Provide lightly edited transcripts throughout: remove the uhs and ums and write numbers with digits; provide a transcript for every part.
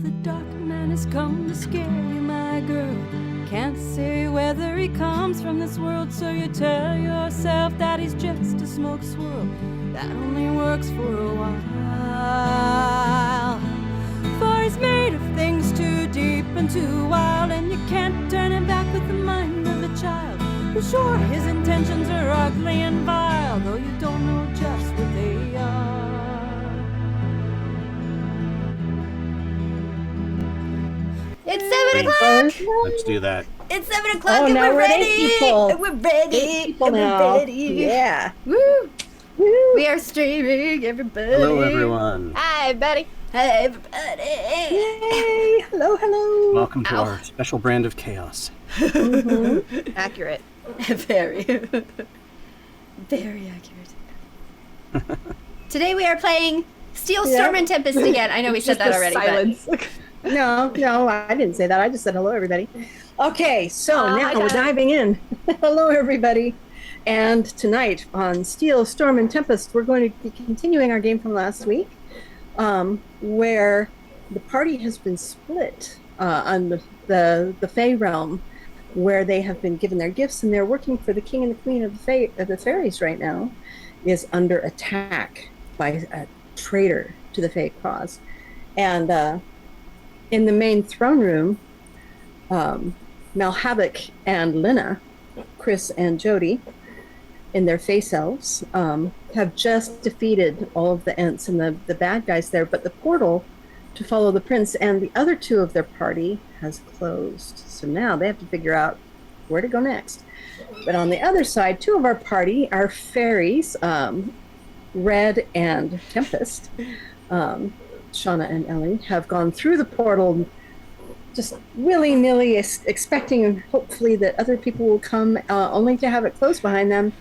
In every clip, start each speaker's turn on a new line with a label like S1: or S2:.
S1: the dark man has come to scare you, my girl. Can't say whether he comes from this world, so you tell yourself that he's just a smoke swirl that only works for a while. For he's made of things too deep and too wild, and you can't turn him back with the mind of a child. Well, sure, his intentions are ugly and vile, though you don't know just what they are.
S2: It's 7 o'clock!
S3: Let's do that.
S2: It's 7 o'clock and we're ready! We're ready!
S4: Now.
S2: Ready!
S4: Yeah.
S2: Woo! Woo! We are streaming, everybody!
S3: Hello, everyone.
S2: Hi, Betty! Hi, everybody!
S4: Yay! Hello, hello!
S3: Welcome to our special brand of chaos.
S2: Accurate. Very. Very accurate. Today we are playing Steel, Storm, and Tempest again. I know we said that already,
S4: silence. No, I didn't say that. I just said hello, everybody. Okay, so now we're diving in. Hello, everybody. And tonight on Steel, Storm, and Tempest, we're going to be continuing our game from last week, where the party has been split on the Fey realm, where they have been given their gifts, and they're working for the king and the queen of the fairies right now, is under attack by a traitor to the Fey cause. And in the main throne room, Malhavoc and Lina, Chris and Jody, in their face elves, have just defeated all of the Ents and the bad guys there, but the portal to follow the prince and the other two of their party has closed. So now they have to figure out where to go next. But on the other side, two of our party, our fairies, Red and Tempest, Shauna and Ellie, have gone through the portal just willy-nilly, expecting hopefully that other people will come, only to have it closed behind them.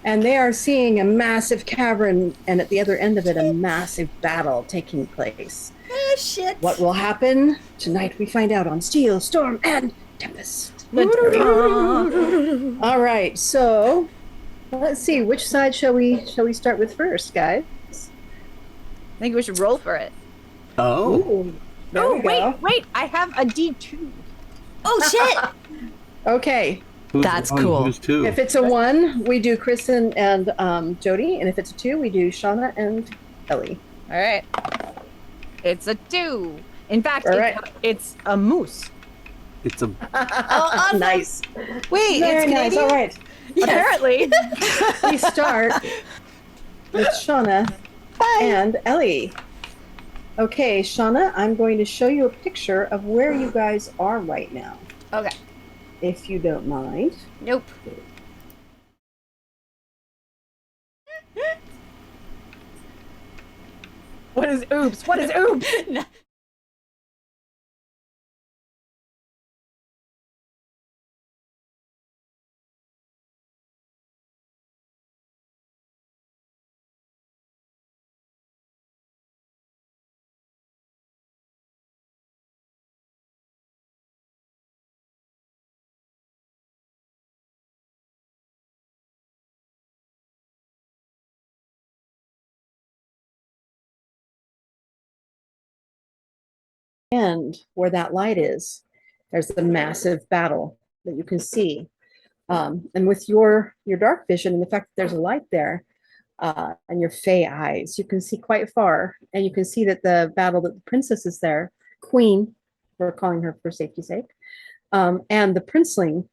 S4: And they are seeing a massive cavern, and at the other end of it, a massive battle taking place.
S2: Oh, shit.
S4: What will happen? Tonight we find out on Steel, Storm, and Tempest. All right, so let's see. Which side shall we start with first, guys?
S2: I think we should roll for it.
S3: Oh.
S4: Ooh, there we go.
S5: Wait, I have a D2.
S2: Oh, shit!
S4: Okay.
S1: That's cool.
S3: Who's two?
S4: If it's a 1, we do Kristen and Jody, and if it's a 2, we do Shauna and Ellie.
S5: All right. It's a 2. In fact,
S4: All right.
S5: it's a moose.
S3: It's a...
S2: Oh, awesome.
S4: Nice.
S5: Wait,
S4: Very
S5: it's
S4: nice.
S5: Canadian?
S4: All right.
S5: Apparently.
S4: We start with Shauna and Ellie. Okay, Shauna, I'm going to show you a picture of where you guys are right now,
S2: Okay.
S4: if you don't mind.
S2: Nope.
S5: What is oops? What is oops?
S4: And where that light is, there's the massive battle that you can see. And with your dark vision and the fact that there's a light there, and your fey eyes, you can see quite far, and you can see that the battle, that the princess is there, queen, we're calling her for safety's sake, and the princeling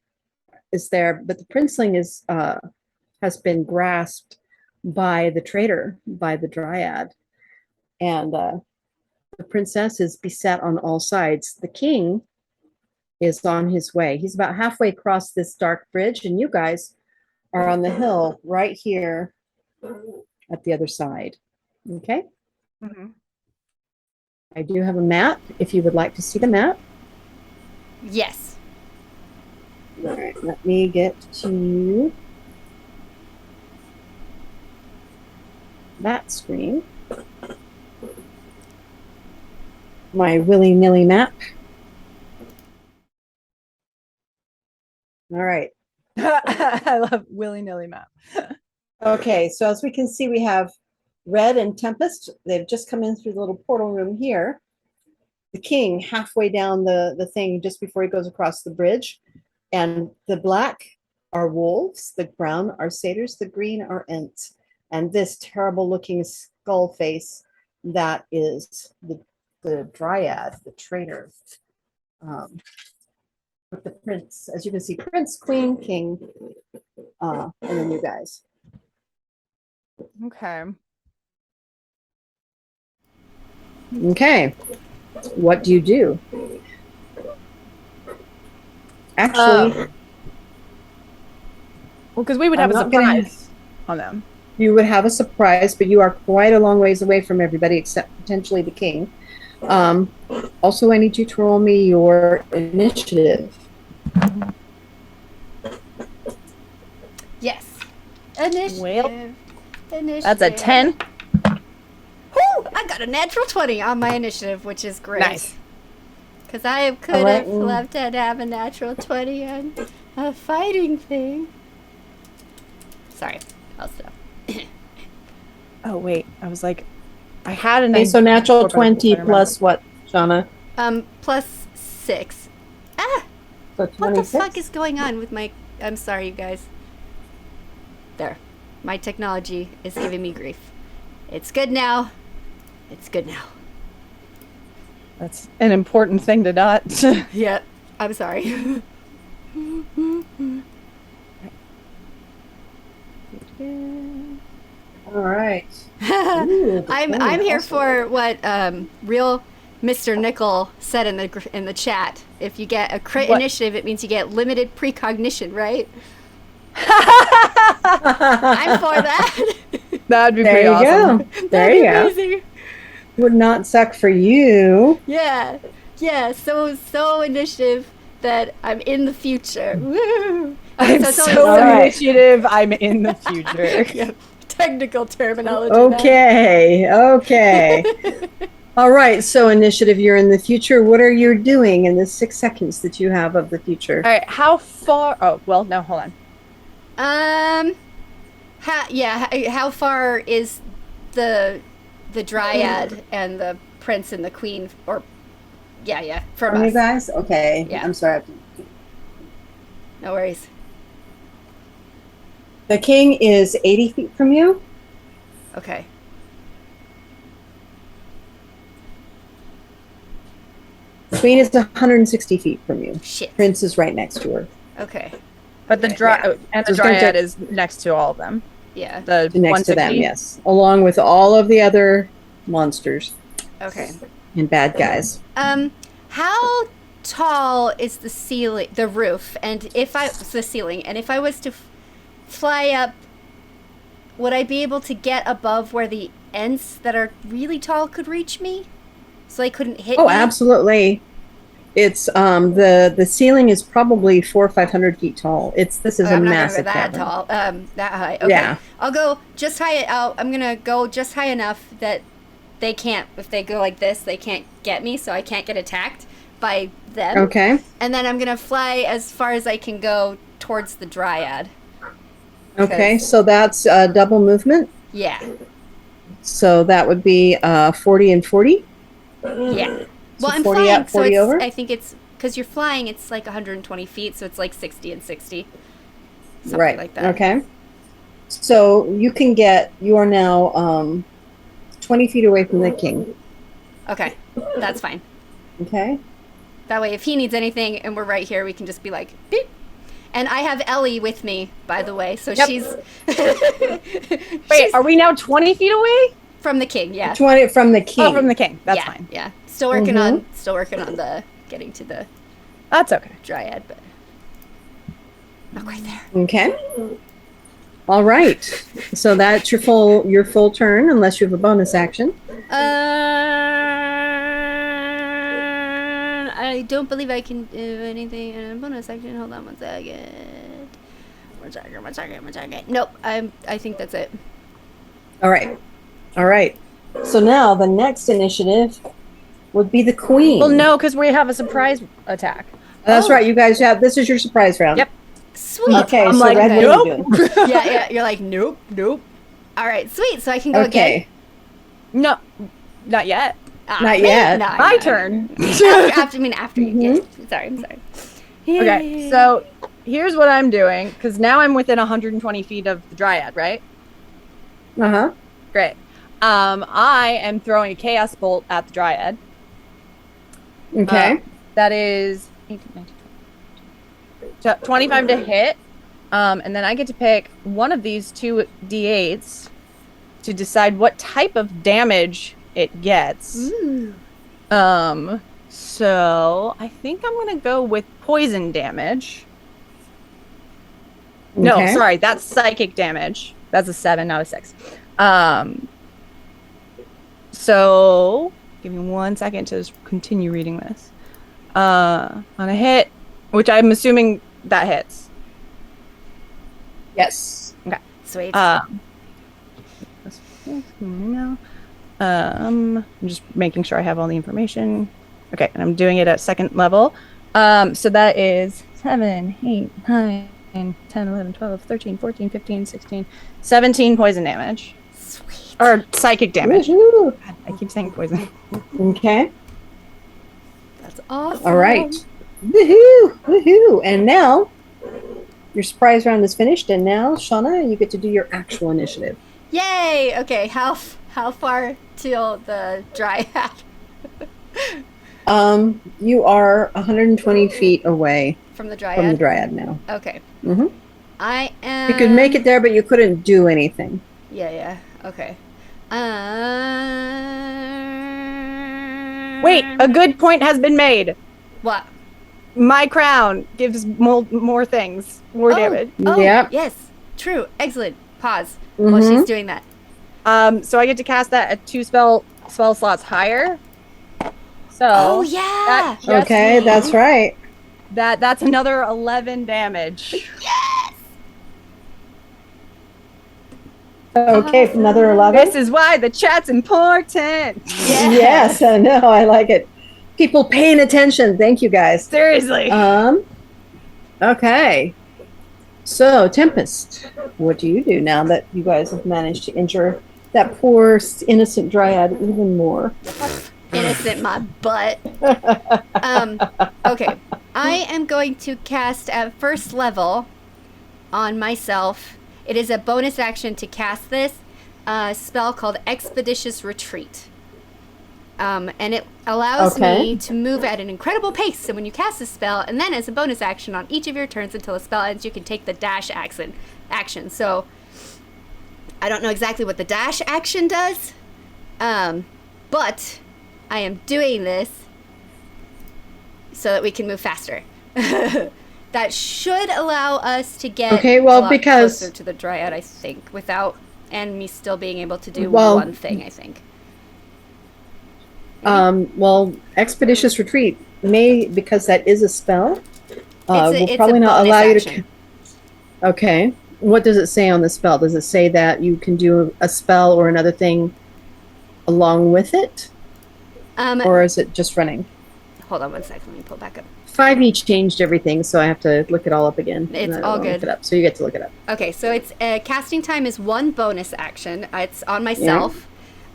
S4: is there, but the princeling is has been grasped by the traitor, by the dryad, and the princess is beset on all sides. The king is on his way. He's about halfway across this dark bridge, and you guys are on the hill right here at the other side. Okay?
S5: Mm-hmm.
S4: I do have a map if you would like to see the map.
S2: Yes.
S4: All right, let me get to that screen. My willy-nilly map. All right.
S5: I love willy-nilly map.
S4: Okay, so as we can see, we have Red and Tempest. They've just come in through the little portal room here. the king halfway down the thing just before he goes across the bridge. And the black are wolves, the brown are satyrs, the green are ents. And this terrible looking skull face, that is the dryad, the traitor. With the prince, as you can see, prince, queen, king, and then you guys.
S5: Okay.
S4: Okay. What do you do? Actually,
S5: Well, because we would
S4: I'm
S5: have a
S4: not gonna-
S5: surprise on them.
S4: you would have a surprise, but you are quite a long ways away from everybody except potentially the king. Also, I need you to roll me your initiative.
S2: Yes. Initiative. Initiative.
S5: That's a 10.
S2: Woo! I got a natural 20 on my initiative, which is great.
S5: Nice.
S2: Because I could
S4: All right,
S2: have loved to have a natural 20 on a fighting thing. Sorry. I'll stop.
S5: Oh, wait. I was like, I had an
S4: Okay, so natural
S5: before, but I
S4: 20
S5: couldn't
S4: plus what, Shauna?
S2: Plus 6. Ah!
S4: So
S2: What
S4: 26?
S2: the fuck is going on with my... I'm sorry, you guys. There. My technology is giving me grief. It's good now. It's good now.
S5: That's an important thing to not.
S2: Yep. I'm sorry.
S4: All right. Ooh, the
S2: I'm
S4: 20
S2: here
S4: also.
S2: for what real Mr. Nickel said in the chat. If you get a crit
S5: What?
S2: initiative, it means you get limited precognition, right? I'm for that.
S5: That'd be
S4: There
S5: pretty
S4: you
S5: awesome.
S4: go. There you go.
S2: Amazing.
S4: Would not suck for you.
S2: Yeah. Yeah. So initiative that I'm in the future. Woo.
S5: I'm
S2: So it's
S5: so
S2: always-
S4: Alright.
S5: initiative. I'm in the future.
S2: Yeah. Technical terminology. now.
S4: Okay. Okay. All right. So initiative, you're in the future. What are you doing in the 6 seconds that you have of the future?
S5: All right. How far? Oh, well, no, hold on.
S2: How far is the dryad and the prince and the queen, or from
S4: From you
S2: us?
S4: guys? Okay.
S2: Yeah.
S4: I'm sorry.
S2: No worries.
S4: The king is 80 feet from you.
S2: Okay.
S4: Queen is 160 feet from you.
S2: Shit.
S4: Prince is right next to her.
S2: Okay.
S5: But the
S2: Okay.
S5: and
S4: So
S5: the
S4: it's gonna
S5: dryad
S4: take-
S5: is next to all of them.
S2: Yeah.
S5: The
S4: Next to them,
S5: 160?
S4: yes. Along with all of the other monsters
S2: Okay.
S4: and bad guys.
S2: How tall is the ceiling, the roof, and if I the ceiling, and if I was to fly up, would I be able to get above where the ents that are really tall could reach me, so they couldn't hit
S4: Oh,
S2: me?
S4: absolutely. It's the ceiling is probably 400 or 500 feet tall. This is
S2: Oh,
S4: a
S2: I'm not gonna go
S4: massive
S2: that
S4: cavern.
S2: tall. That high. Okay.
S4: Yeah.
S2: I'll go just high. I'm gonna go just high enough that they can't. If they go like this, they can't get me, so I can't get attacked by them.
S4: Okay.
S2: And then I'm gonna fly as far as I can go towards the dryad.
S4: Okay.
S2: Because-
S4: So that's double movement.
S2: Yeah.
S4: So that would be 40 and 40.
S2: Yeah. Well,
S4: So
S2: I'm
S4: 40
S2: flying,
S4: up, 40
S2: so it's,
S4: over?
S2: I think it's because you're flying. It's like 120 feet, so it's like 60 and 60. Something
S4: Right.
S2: like that.
S4: Okay. So you are now 20 feet away from the king.
S2: Okay. That's fine.
S4: Okay.
S2: That way, if he needs anything and we're right here, we can just be like, beep. And I have Ellie with me, by the way, so
S5: Yep.
S2: she's
S5: Wait, are we now 20 feet away?
S2: from the king. Yeah.
S4: 20 from the king.
S5: Oh, from the king. That's
S2: yeah,
S5: fine.
S2: Yeah. Still working on the getting to the
S5: That's okay.
S2: dryad, but not quite there.
S4: Okay. All right. So that's your full turn, unless you have a bonus action.
S2: I don't believe I can do anything in a bonus action. Hold on one second. One second. Nope. I think that's it.
S4: All right. All right. So now the next initiative would be the queen.
S5: Well, no, because we have a surprise attack.
S4: That's
S2: Oh.
S4: right. You guys have this is your surprise round.
S5: Yep.
S2: Sweet.
S4: Okay.
S5: I'm
S4: so
S5: like,
S4: Red, what are
S5: nope.
S4: you doing?
S2: Yeah. You're like, nope. All right. Sweet. So I can go
S4: Okay.
S5: No, not yet.
S4: Not yet.
S2: No,
S5: My
S2: no.
S5: turn.
S2: After you. Yeah. Sorry, I'm sorry.
S5: Okay, so here's what I'm doing, because now I'm within 120 feet of the Dryad, right?
S4: Uh-huh.
S5: Great. I am throwing a Chaos Bolt at the Dryad.
S4: Okay.
S5: That is 18, 19, 20, 25 to hit. And then I get to pick one of these two D8s to decide what type of damage it gets.
S2: Ooh.
S5: So I think I'm gonna go with poison damage. No,
S4: Okay.
S5: sorry, that's psychic damage. That's a 7, not a 6. So give me 1 second to just continue reading this. On a hit, which I'm assuming that hits.
S4: Yes.
S2: Sweet.
S5: I'm just making sure I have all the information. Okay, and I'm doing it at second level. So that is 7, 8, 9, 10, 11, 12, 13, 14, 15, 16, 17 poison damage.
S2: Sweet.
S5: Or psychic damage.
S4: Woohoo.
S5: God, I keep saying poison.
S4: Okay.
S2: That's awesome.
S4: All right. Woohoo! Woohoo! And now your surprise round is finished, and now Shauna, you get to do your actual initiative.
S2: Yay! Okay, how far till the Dryad?
S4: You are 120 feet away
S2: From the
S4: from the
S2: Dryad?
S4: Dryad now.
S2: Okay.
S4: Mm-hmm.
S2: I am.
S4: You could make it there, but you couldn't do anything.
S2: Yeah. Okay.
S5: Wait, a good point has been made.
S2: What?
S5: My crown gives more things, more damage.
S2: Oh,
S4: Yep.
S2: yes. True. Excellent. Pause while she's doing that.
S5: So I get to cast that at 2 spell slots higher. So
S2: Oh, yeah.
S5: that just
S4: Okay,
S5: means
S4: that's right.
S5: that's another 11 damage.
S4: Okay, another 11.
S5: This is why the chat's important.
S4: Yes, I know. I like it. People paying attention. Thank you, guys.
S5: Seriously.
S4: Okay. So, Tempest, what do you do now that you guys have managed to injure that poor innocent Dryad even more?
S2: Innocent my butt. Okay. I am going to cast at first level on myself. It is a bonus action to cast this spell called Expeditious Retreat. And it allows me to move at an incredible pace. So when you cast a spell, and then as a bonus action on each of your turns until the spell ends, you can take the dash action. So I don't know exactly what the dash action does, but I am doing this so that we can move faster. That should allow us to get a lot closer to the Dryad, I think, and me still being able to do one thing, I think.
S4: Well, Expeditious Retreat because that is a spell, will probably not allow you to. Okay. What does it say on the spell? Does it say that you can do a spell or another thing along with it? Or is it just running?
S2: Hold on 1 second. Let me pull back up.
S4: 5e changed everything, so I have to look it all up again.
S2: It's all good.
S4: Look it up, so you get to look it up.
S2: Okay, so it's casting time is 1 bonus action. It's on myself,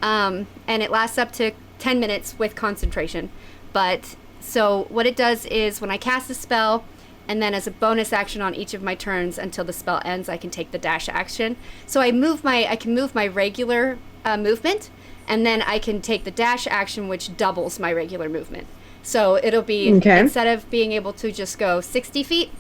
S2: and it lasts up to 10 minutes with concentration. But so what it does is when I cast a spell, and then as a bonus action on each of my turns until the spell ends, I can take the dash action. So I can move my regular movement, and then I can take the dash action, which doubles my regular movement. So it'll be, instead of being able to just go 60 feet,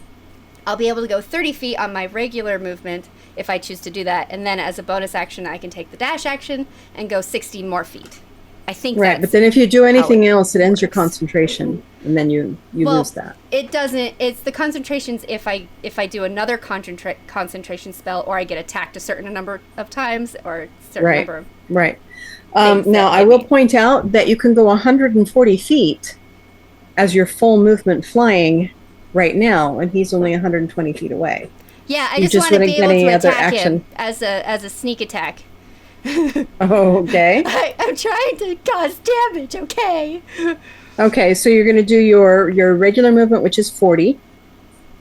S2: I'll be able to go 30 feet on my regular movement if I choose to do that. And then as a bonus action, I can take the dash action and go 60 more feet. I think
S4: right, but then if you do anything else, it ends your concentration, and then you lose that.
S2: It doesn't. It's the concentrations if I do another concentration spell, or I get attacked a certain number of times, or a certain number of
S4: Right. Now, I will point out that you can go 140 feet as your full movement flying right now, and he's only 120 feet away.
S2: Yeah, I just want to be able to attack him as a sneak attack.
S4: Oh, okay.
S2: I'm trying to cause damage, okay?
S4: Okay, so you're going to do your regular movement, which is 40.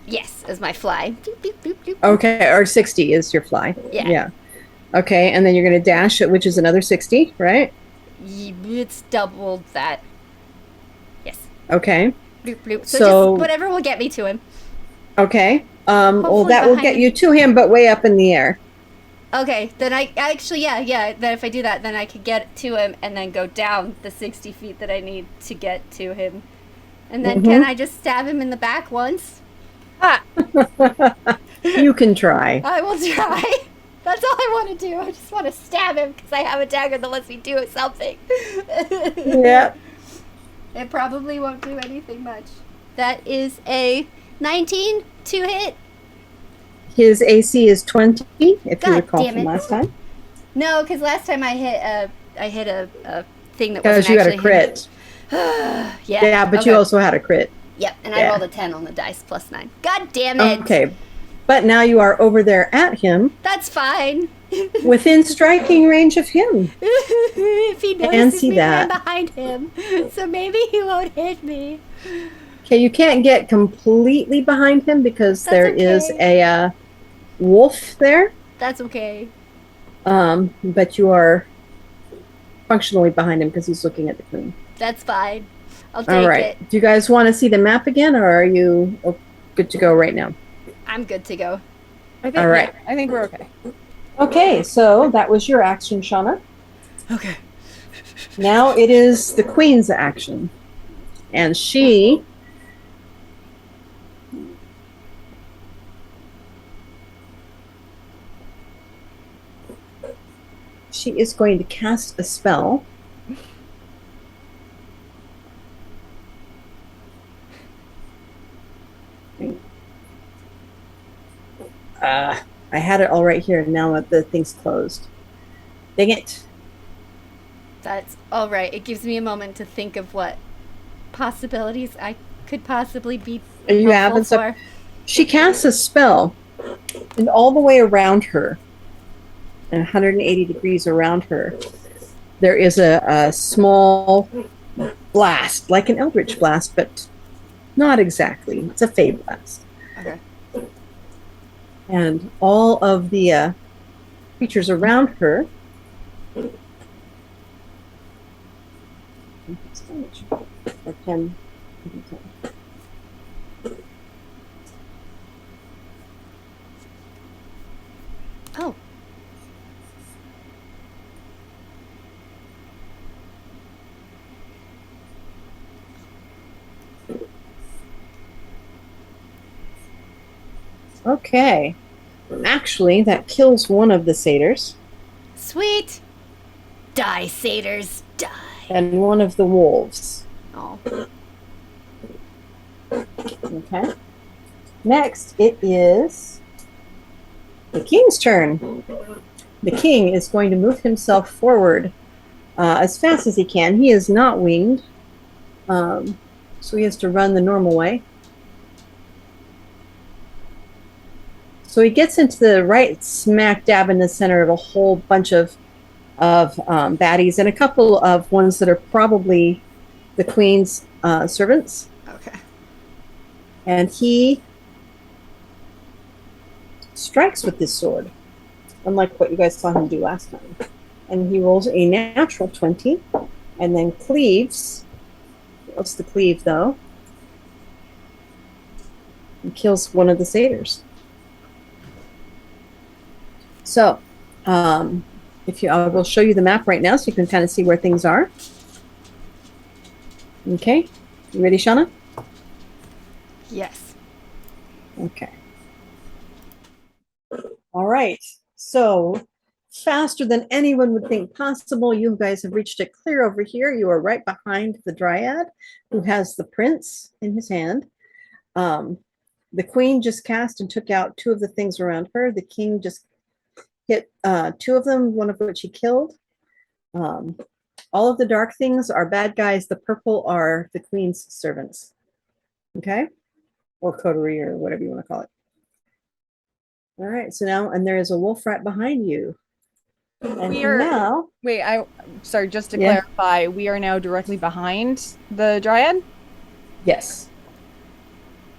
S2: Yes, as my fly. Doop, doop, doop, doop.
S4: Okay, or 60 is your fly.
S2: Yeah.
S4: Okay, and then you're going to dash it, which is another 60, right?
S2: It's doubled that. Yes.
S4: Okay.
S2: Bloop, bloop. So,
S4: So-
S2: just whatever will get me to him.
S4: Okay. Well,
S2: Hopefully
S4: that will
S2: behind
S4: get
S2: him.
S4: you to him, but way up in the air.
S2: Okay, then I actually, yeah. Then if I do that, then I could get to him and then go down the 60 feet that I need to get to him. And then can I just stab him in the back once?
S4: You can try.
S2: I will try. That's all I want to do. I just want to stab him because I have a dagger that lets me do something.
S4: Yeah.
S2: It probably won't do anything much. That is a 19 to hit.
S4: His AC is 20, if
S2: God
S4: you recall
S2: damn
S4: from
S2: it.
S4: last time.
S2: No, because last time I hit a thing that
S4: Because
S2: wasn't
S4: you had a
S2: actually
S4: crit.
S2: yeah.
S4: Yeah, but
S2: okay.
S4: you also had a crit.
S2: Yep, and I
S4: Yeah.
S2: rolled a 10 on the dice plus 9. God damn it.
S4: Okay. But now you are over there at him,
S2: That's fine.
S4: within striking range of him.
S2: If he
S4: And
S2: notices
S4: see
S2: me,
S4: that.
S2: I'm behind him. So maybe he won't hit me.
S4: Okay, you can't get completely behind him because
S2: That's
S4: there is
S2: okay.
S4: a wolf there.
S2: That's okay.
S4: But you are functionally behind him because he's looking at the queen.
S2: That's fine. I'll take
S4: All right.
S2: it.
S4: Do you guys want to see the map again, or are you good to go right now?
S2: I'm good to go.
S5: I think,
S4: All right.
S5: I think we're okay.
S4: Okay, so that was your action, Shauna.
S2: Okay.
S4: Now it is the queen's action. And she is going to cast a spell. I had it all right here, and now the thing's closed. Dang it.
S2: That's all right. It gives me a moment to think of what possibilities I could possibly be
S4: Are you
S2: helpful
S4: having some?
S2: for.
S4: She casts a spell, and all the way around her, and 180 degrees around her, there is a small blast, like an eldritch blast, but not exactly. It's a fade blast.
S2: Okay.
S4: And all of the creatures around her or 10.
S2: Oh.
S4: Okay. Actually, that kills one of the satyrs
S2: Sweet. Die, satyrs, die.
S4: and one of the wolves.
S2: Oh.
S4: Okay. Next, it is the king's turn. The king is going to move himself forward as fast as he can. He is not winged, so he has to run the normal way. So he gets into the right smack dab in the center of a whole bunch of baddies and a couple of ones that are probably the queen's servants.
S2: Okay.
S4: And he strikes with his sword, unlike what you guys saw him do last time. And he rolls a natural 20 and then cleaves. What's the cleave, though? And kills one of the satyrs. So, if you, I will show you the map right now so you can kind of see where things are. Okay. You ready, Shauna?
S2: Yes.
S4: Okay. All right. So, faster than anyone would think possible, you guys have reached it clear over here. You are right behind the dryad who has the prince in his hand. The queen just cast and took out two of the things around her. The king just hit two of them, one of which he killed. All of the dark things are bad guys. The purple are the queen's servants. Okay? Or coterie or whatever you want to call it. All right, so now, and there is a wolf right behind you. And
S5: We are-
S4: now,
S5: Wait, sorry, just to
S4: Yeah.
S5: clarify, we are now directly behind the dryad?
S4: yes.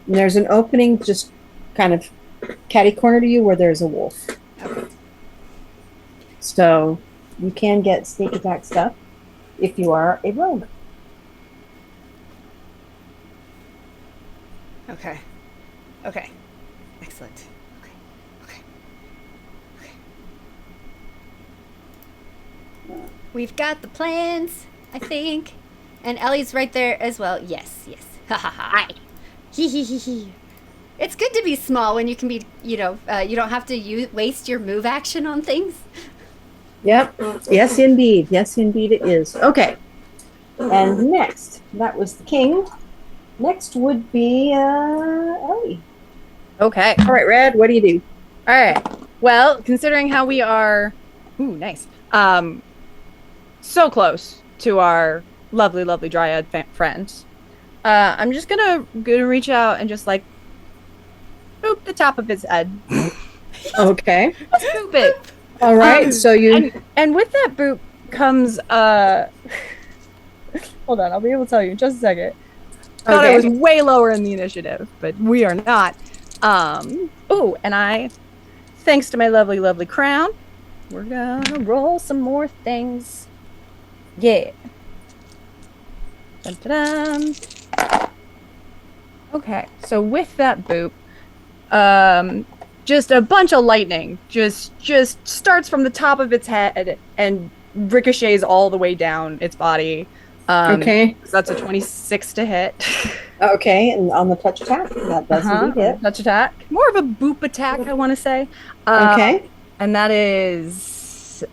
S4: And there's an opening just kind of catty corner to you where there's a wolf.
S2: Okay.
S4: So you can get sneak attack stuff. if you are a rogue.
S2: Okay. Okay. Excellent. Okay. Okay. Okay. We've got the plans, I think. And Ellie's right there as well. Yes, yes. Ha ha ha. Hi. Hee hee hee hee. It's good to be small when you can be, you don't have to waste your move action on things.
S4: Yep. Yes, indeed. Yes, indeed it is. Okay. And next, that was the king. Next would be Ellie.
S5: Okay.
S4: All right, Red, what do you do?
S5: All right. Well, considering how we are, ooh, nice. So close to our lovely, lovely dryad friends. I'm just gonna reach out and just like boop the top of his head.
S4: Okay.
S5: Just boop it.
S4: All right. So you.
S5: And with that boop comes hold on, I'll be able to tell you in just a second. Thought I was way lower in the initiative, but we are not. Ooh, and I, thanks to my lovely, lovely crown, we're gonna roll some more things. Yeah. Dun, dun, dun. Okay, so with that boop, just a bunch of lightning just starts from the top of its head and ricochets all the way down its body.
S4: Okay.
S5: So that's a 26 to hit.
S4: Okay, and on the touch attack, that does indeed hit.
S5: Touch attack. More of a boop attack, I want to say.
S4: Okay.
S5: And that is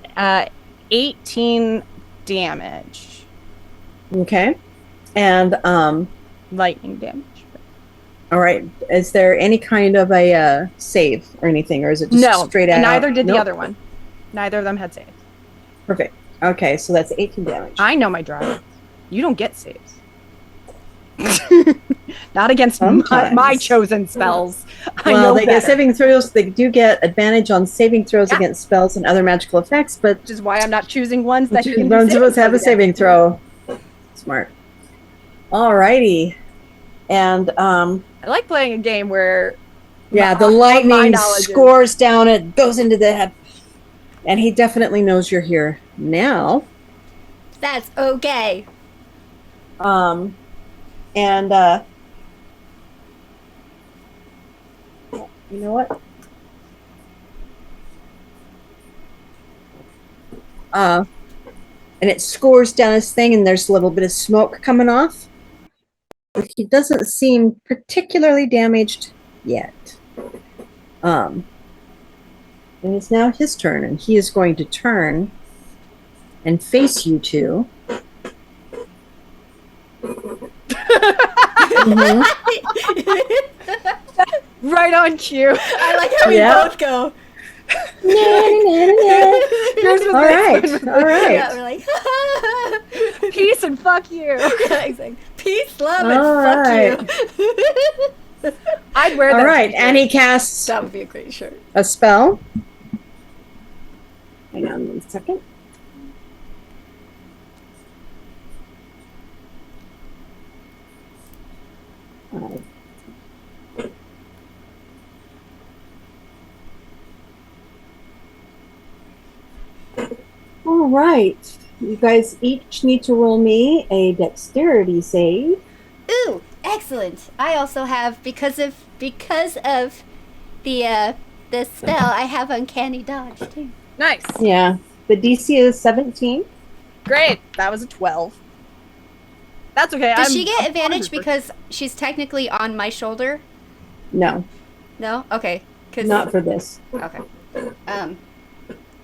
S5: 18 damage.
S4: Okay. And
S5: Lightning damage.
S4: all right. Is there any kind of a save or anything, or is it just straight out?
S5: Neither did the
S4: Nope.
S5: other one. Neither of them had saves.
S4: Perfect. Okay, so that's 18 damage.
S5: I know my drive. You don't get saves. Not against
S4: Sometimes.
S5: my chosen spells. I
S4: Well,
S5: know
S4: they get saving throws. They do get advantage on saving throws
S5: Yeah.
S4: against spells and other magical effects, but
S5: which is why I'm not choosing ones that you can
S4: ones
S5: do
S4: of us have a
S5: saving
S4: saving throw. Smart. Alrighty. And
S5: I like playing a game where
S4: yeah, the
S5: all my
S4: lightning
S5: knowledge is-
S4: scores down, it goes into the head. And he definitely knows you're here now.
S2: That's okay.
S4: And you know what? And it scores down his thing, and there's a little bit of smoke coming off. But he doesn't seem particularly damaged yet. And it's now his turn, and he is going to turn and face you two. Mhm.
S5: right on cue.
S2: I like how we
S4: Yeah.
S2: both go.
S5: Yours was
S4: All right,
S5: nice.
S4: all right.
S2: Yeah, we're like,
S5: Peace and fuck you.
S2: yeah, exactly. Peace, love,
S4: All
S2: and fuck you.
S5: I'd wear that.
S4: All right,
S5: t-shirt.
S4: and he casts
S2: That would be a great shirt.
S4: a spell. Hang on 1 second. All right. You guys each need to roll me a dexterity save.
S2: Ooh, excellent. I also have because of the spell. I have uncanny dodge too.
S5: Nice.
S4: Yeah. The DC is 17.
S5: Great. That was a 12. That's okay.
S2: Does she get
S5: I'm
S2: advantage
S5: 100%.
S2: because she's technically on my shoulder?
S4: No,
S2: No. Okay. 'Cause-
S4: not for this.
S2: Okay.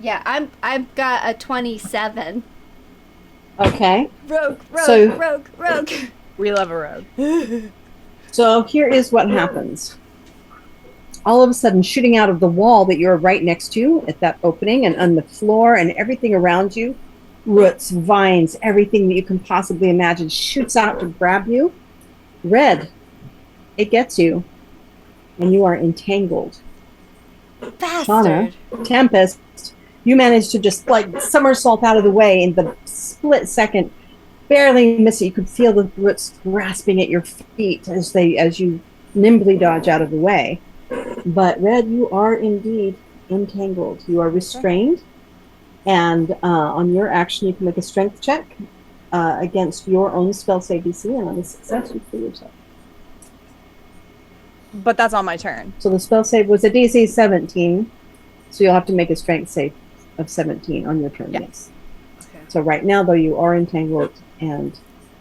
S2: Yeah, I've got a 27.
S4: Okay.
S2: Rogue.
S4: So-
S5: we love a rogue.
S4: So here is what happens. All of a sudden, shooting out of the wall that you're right next to at that opening and on the floor and everything around you, roots, vines, everything that you can possibly imagine shoots out to grab you. Red, it gets you, and you are entangled.
S2: Bastard.
S4: Tempest, you managed to just like somersault out of the way in the split second, barely miss it. You could feel the roots grasping at your feet as you nimbly dodge out of the way. But Red, you are indeed entangled. You are restrained, and on your action, you can make a strength check against your own spell save DC, and on a success, you free yourself.
S5: But that's on my turn.
S4: So the spell save was a DC 17, so you'll have to make a strength save of 17 on your turn.
S5: Yeah.
S4: Yes.
S2: Okay.
S4: So right now, though, you are entangled and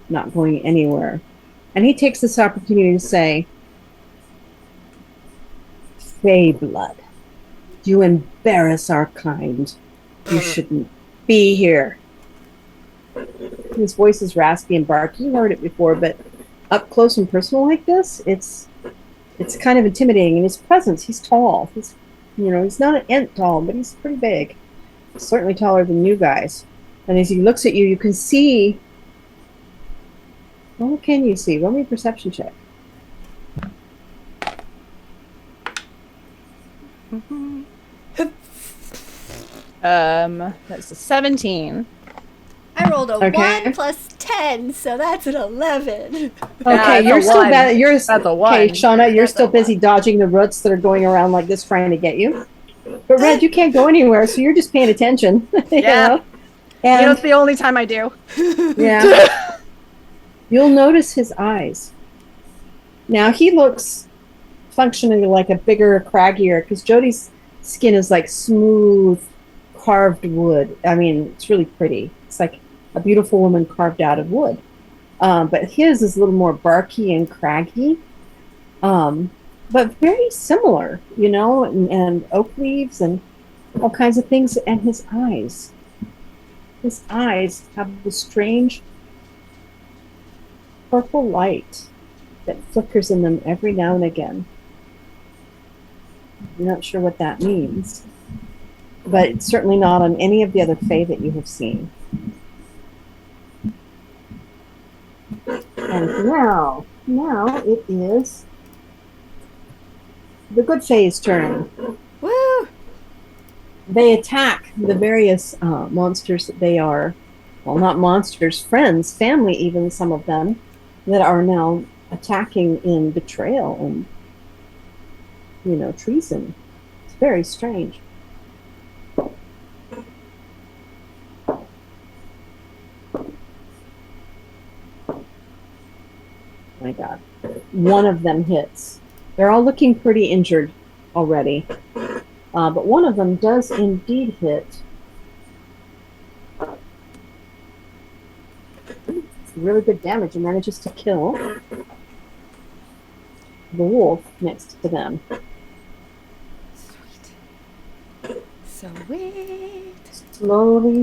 S4: not going anywhere. And he takes this opportunity to say, Fey blood, you embarrass our kind. You shouldn't be here. His voice is raspy and barky. You heard it before, but up close and personal like this, it's kind of intimidating. In his presence, he's tall. He's not an ent tall, but he's pretty big. Certainly taller than you guys. And as he looks at you, you can see. Well, what can you see? Roll me a perception check.
S5: That's a 17.
S2: I rolled a
S4: Okay.
S2: 1 plus 10, so that's an 11.
S4: Okay,
S5: it's
S4: you're
S5: a
S4: still
S5: one.
S4: bad. You're
S5: That's a
S4: okay,
S5: one.
S4: Shauna. You're
S2: That's a
S4: still busy
S2: one.
S4: dodging the roots that are going around like this, trying to get you. But Red, you can't go anywhere, so you're just paying attention. you
S5: Yeah.
S4: know?
S5: You know,
S4: And
S5: it's the only time I do.
S4: yeah, you'll notice his eyes. Now he looks functionally like a bigger, craggier, because Jody's skin is like smooth, carved wood. I mean, it's really pretty. It's like a beautiful woman carved out of wood. But his is a little more barky and craggy, but very similar, and oak leaves and all kinds of things. And his eyes have this strange purple light that flickers in them every now and again. I'm not sure what that means, but it's certainly not on any of the other Fae that you have seen. And now it is the good Fae's turn.
S2: Woo!
S4: They attack the various monsters that they are, well, not monsters, friends, family, even some of them, that are now attacking in betrayal and, treason. It's very strange. My God. One of them hits. They're all looking pretty injured already. But one of them does indeed hit. It's really good damage and manages to kill the wolf next to them.
S2: Sweet.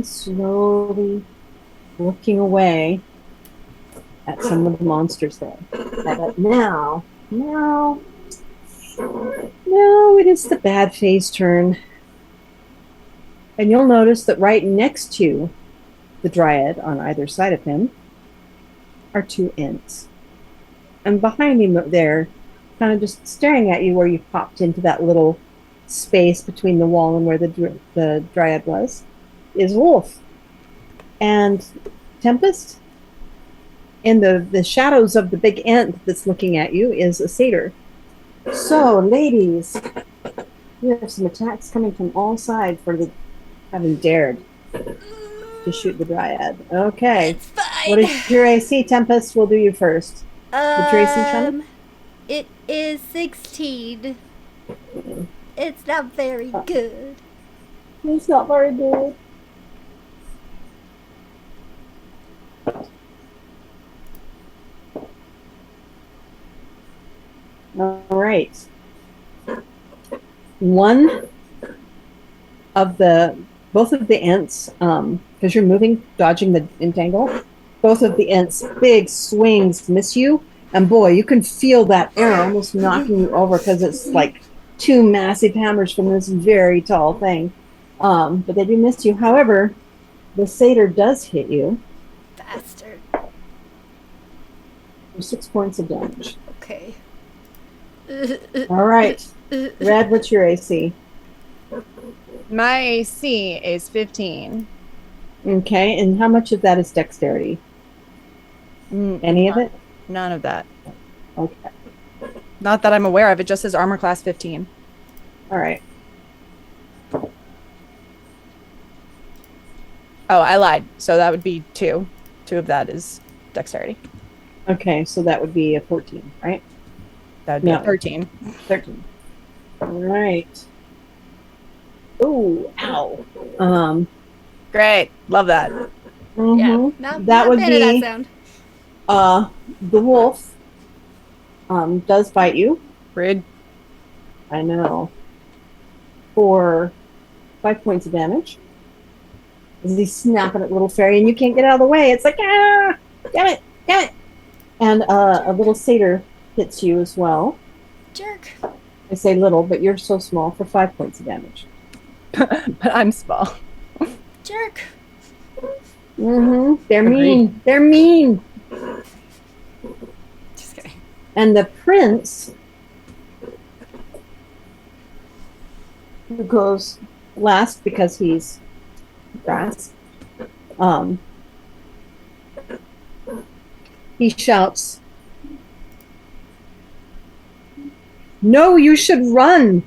S4: Slowly looking away at some of the monsters there. But now, it is the bad Fae's turn. And you'll notice that right next to the dryad on either side of him are two Ents. And behind him there, kind of just staring at you where you popped into that little space between the wall and where the dryad was, is Wolf. And Tempest, in the shadows of the big Ent that's looking at you, is a satyr. So, ladies, you have some attacks coming from all sides for having dared to shoot the dryad. Okay.
S2: It's fine.
S4: What is your AC, Tempest? We'll do you first. What's your AC, Shauna?
S2: It is 16. It's not very good.
S4: It's not very good. All right. Both of the Ents, because you're moving, dodging the entangle, both of the Ents' big swings miss you. And boy, you can feel that arrow almost knocking you over because it's like two massive hammers from this very tall thing. But they do miss you. However, the satyr does hit you
S2: Bastard.
S4: for 6 points of damage.
S2: Okay.
S4: All right. Red, what's your AC?
S5: My AC is 15.
S4: Okay, and how much of that is dexterity? Any of it?
S5: None of that.
S4: Okay.
S5: Not that I'm aware of. It just says armor class 15.
S4: All right.
S5: Oh, I lied. So that would be 2. 2 of that is dexterity.
S4: Okay, so that would be a 14, right?
S5: That would be
S4: No.
S5: a 13.
S4: 13. All right. Ooh, ow.
S5: Great. Love that.
S2: Yeah,
S4: Mhm.
S2: not,
S4: That
S2: not
S4: would
S2: bad at that
S4: be
S2: sound.
S4: the wolf does bite you.
S5: Rude.
S4: I know. For 5 points of damage. As he's snapping at little fairy, and you can't get out of the way. It's like, ah, damn it, damn it. And a little satyr hits you as well.
S2: Jerk.
S4: I say little, but you're so small for 5 points of damage.
S5: But I'm small.
S2: Jerk.
S4: Mm-hmm. They're
S5: Agreed.
S4: mean. They're mean.
S2: Just kidding.
S4: And the prince, who goes last because he's grass, he shouts, "No, you should run."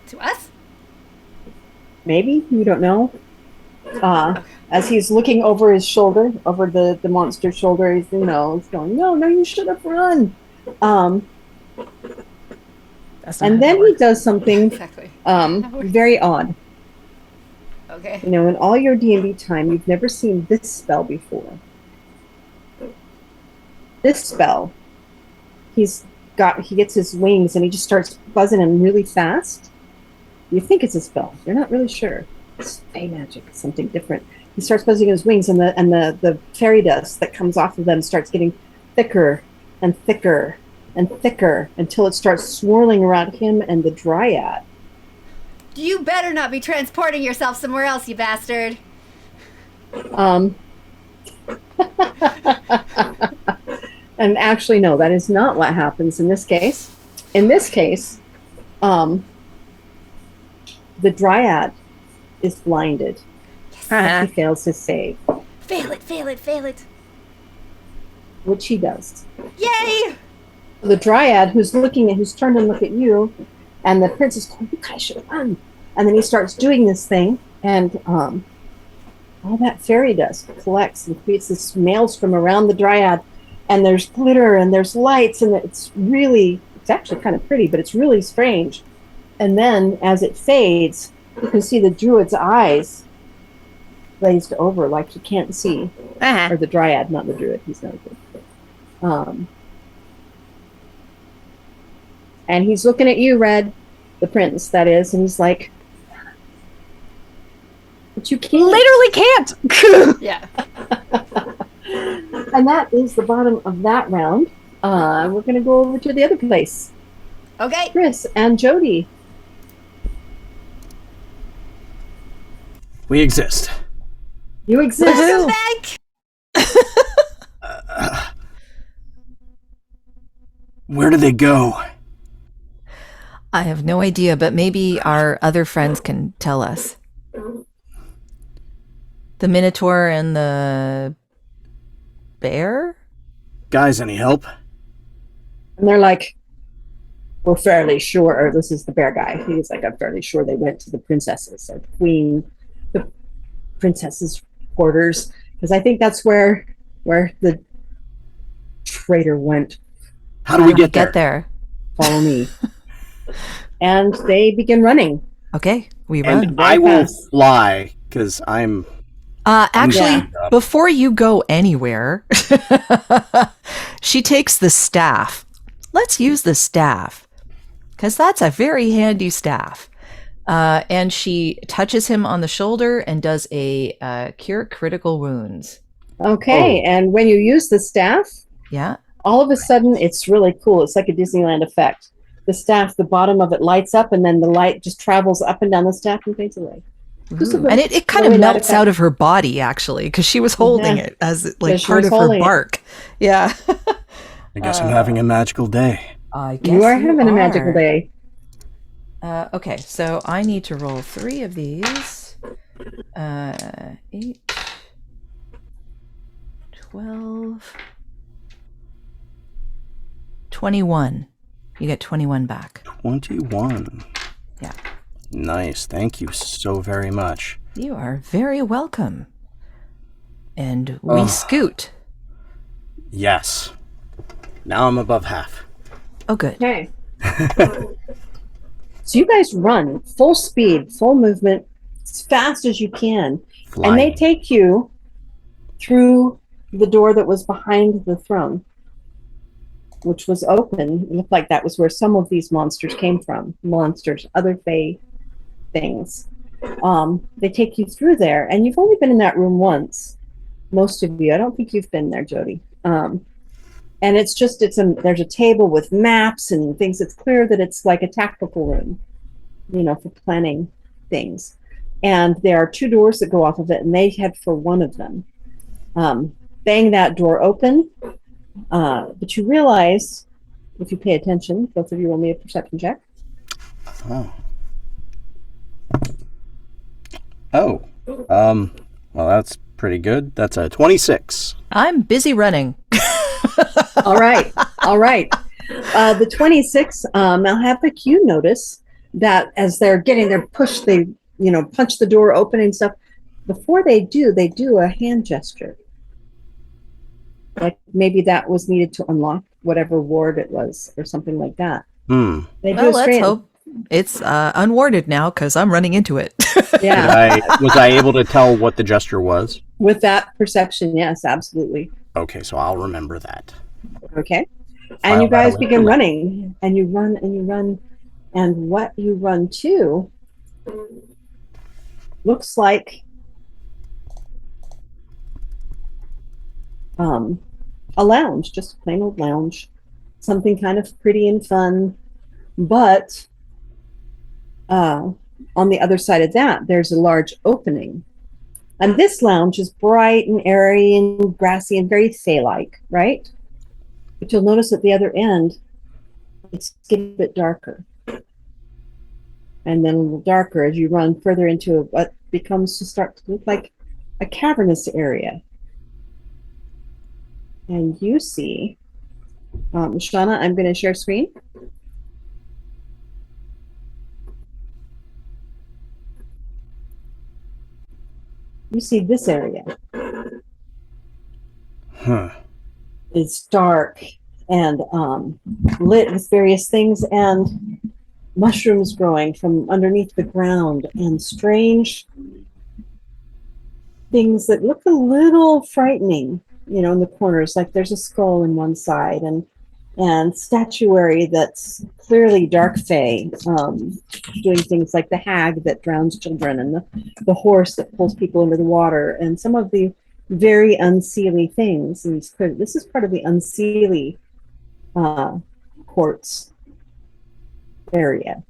S2: To us?
S4: Maybe, you don't know. As he's looking over his shoulder, over the monster's shoulder, he's, he's going, no, you should have run.
S5: That's not
S4: And
S5: how
S4: then
S5: that
S4: he
S5: works.
S4: does something
S2: Exactly.
S4: very odd.
S2: Okay.
S4: In all your D&D time, you've never seen this spell before. This spell, he gets his wings and he just starts buzzing them really fast. You think it's a spell. You're not really sure. It's fey magic. It's something different. He starts buzzing his wings, and the fairy dust that comes off of them starts getting thicker and thicker and thicker until it starts swirling around him and the dryad.
S2: You better not be transporting yourself somewhere else, you bastard.
S4: And actually, no, that is not what happens in this case. In this case, the dryad is blinded. He fails his save,
S2: Fail it, fail it, fail it.
S4: which he does.
S2: Yay!
S4: The dryad, who's turned to look at you, and the prince is going, "You guys should run." And then he starts doing this thing, and all that fairy dust collects and creates this maelstrom around the dryad, and there's glitter and there's lights, and it's actually kind of pretty, but it's really strange. And then as it fades, you can see the druid's eyes glazed over like he can't see. Or the dryad, not the druid. He's not good. And he's looking at you, Red, the prince, that is, and he's like, "But you can't."
S5: Literally can't.
S2: Yeah.
S4: And that is the bottom of that round. We're going to go over to the other place.
S2: Okay.
S4: Chris and Jody.
S3: We exist.
S4: You exist.
S2: Welcome back.
S3: Where do they go?
S6: I have no idea, but maybe our other friends can tell us. The Minotaur and the bear?
S3: Guys, any help?
S4: And they're like, "We're fairly sure," or this is the bear guy. He's like, "I'm fairly sure they went to the princesses, or the princess's quarters, because I think that's where the traitor went.
S3: How do we get there?
S6: there?
S4: Follow me." And they begin running.
S6: Okay, we run.
S3: And I will fly, because I'm...
S6: Actually,
S3: Yeah.
S6: before you go anywhere, she takes the staff. Let's use the staff, because that's a very handy staff. And she touches him on the shoulder and does a cure critical wounds.
S4: Okay,
S3: Oh.
S4: and when you use the staff,
S6: Yeah.
S4: all of a sudden it's really cool. It's like a Disneyland effect. The staff, the bottom of it lights up, and then the light just travels up and down the staff and fades away. Just a
S6: And it kind
S4: really
S6: of
S4: light
S6: melts
S4: effect.
S6: out of her body, actually, because she was holding it as like
S4: she
S6: part
S4: was
S6: of her
S4: holding it.
S6: bark. Yeah.
S3: I guess I'm having a magical day.
S6: I guess
S4: You are having a magical day.
S6: Okay, so I need to roll 3 of these. 8, 12, 21. You get 21 back.
S3: 21.
S6: Yeah.
S3: Nice. Thank you so very much.
S6: You are very welcome. And we scoot.
S3: Yes. Now I'm above half.
S6: Oh, good.
S4: Okay. So you guys run full speed, full movement, as fast as you can.
S3: Flying.
S4: And they take you through the door that was behind the throne, which was open. It looked like that was where some of these monsters came from. Monsters, other fae things. They take you through there, and you've only been in that room once. Most of you. I don't think you've been there, Jody. And there's a table with maps and things. It's clear that it's like a tactical room, for planning things. And there are 2 doors that go off of it, and they head for one of them. Bang that door open, but you realize, if you pay attention, both of you roll me a perception check.
S3: Well, that's pretty good. That's a 26.
S6: I'm busy running.
S4: All right. The 26, I'll have you notice that as they're getting their push, they, punch the door open and stuff. Before they do a hand gesture. Like maybe that was needed to unlock whatever ward it was or something like that. They do
S6: Well,
S4: a
S6: let's
S4: strand.
S6: hope it's unwarded now because I'm running into it.
S4: Yeah.
S3: Was I able to tell what the gesture was?
S4: With that perception, yes, absolutely.
S3: Okay, so I'll remember that.
S4: Okay.
S3: File
S4: And you
S3: that
S4: guys
S3: away
S4: begin
S3: for later.
S4: running, and you run, and you run, and what you run to looks like a lounge, just a plain old lounge, something kind of pretty and fun, but on the other side of that, there's a large opening. And this lounge is bright and airy and grassy and very fae-like, right? But you'll notice at the other end, it's getting a bit darker. And then a little darker as you run further into what becomes to start to look like a cavernous area. And you see, Shauna, I'm going to share screen. You see this area. It's dark and lit with various things and mushrooms growing from underneath the ground and strange things that look a little frightening, in the corners. Like there's a skull in one side and statuary that's clearly dark fae, doing things like the hag that drowns children and the horse that pulls people into the water and some of the very unseelie things. And this is part of the unseelie courts area.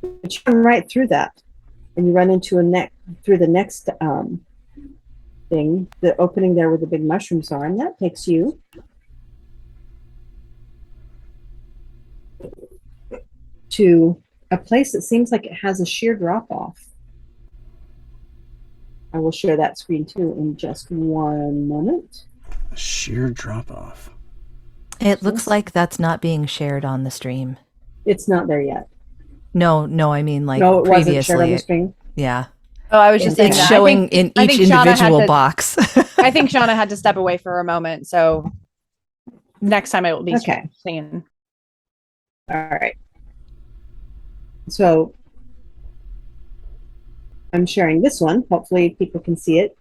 S4: But you run right through that, and you run into through the next thing, the opening there where the big mushrooms are, and that takes you to a place that seems like it has a sheer drop off. I will share that screen too in just one moment.
S3: A sheer drop off.
S6: It looks like that's not being shared on the stream.
S4: It's not there yet.
S6: No, I mean like
S4: No, it wasn't shared on
S6: previously.
S4: the screen.
S6: Yeah.
S5: Oh, I was just saying
S6: It's
S5: that.
S6: showing in
S5: I
S6: each
S5: think Shauna had
S6: individual
S5: to-
S6: box.
S5: I think Shauna had to step away for a moment, so next time it will be
S4: Okay.
S5: singing.
S4: All right. So I'm sharing this one. Hopefully people can see it.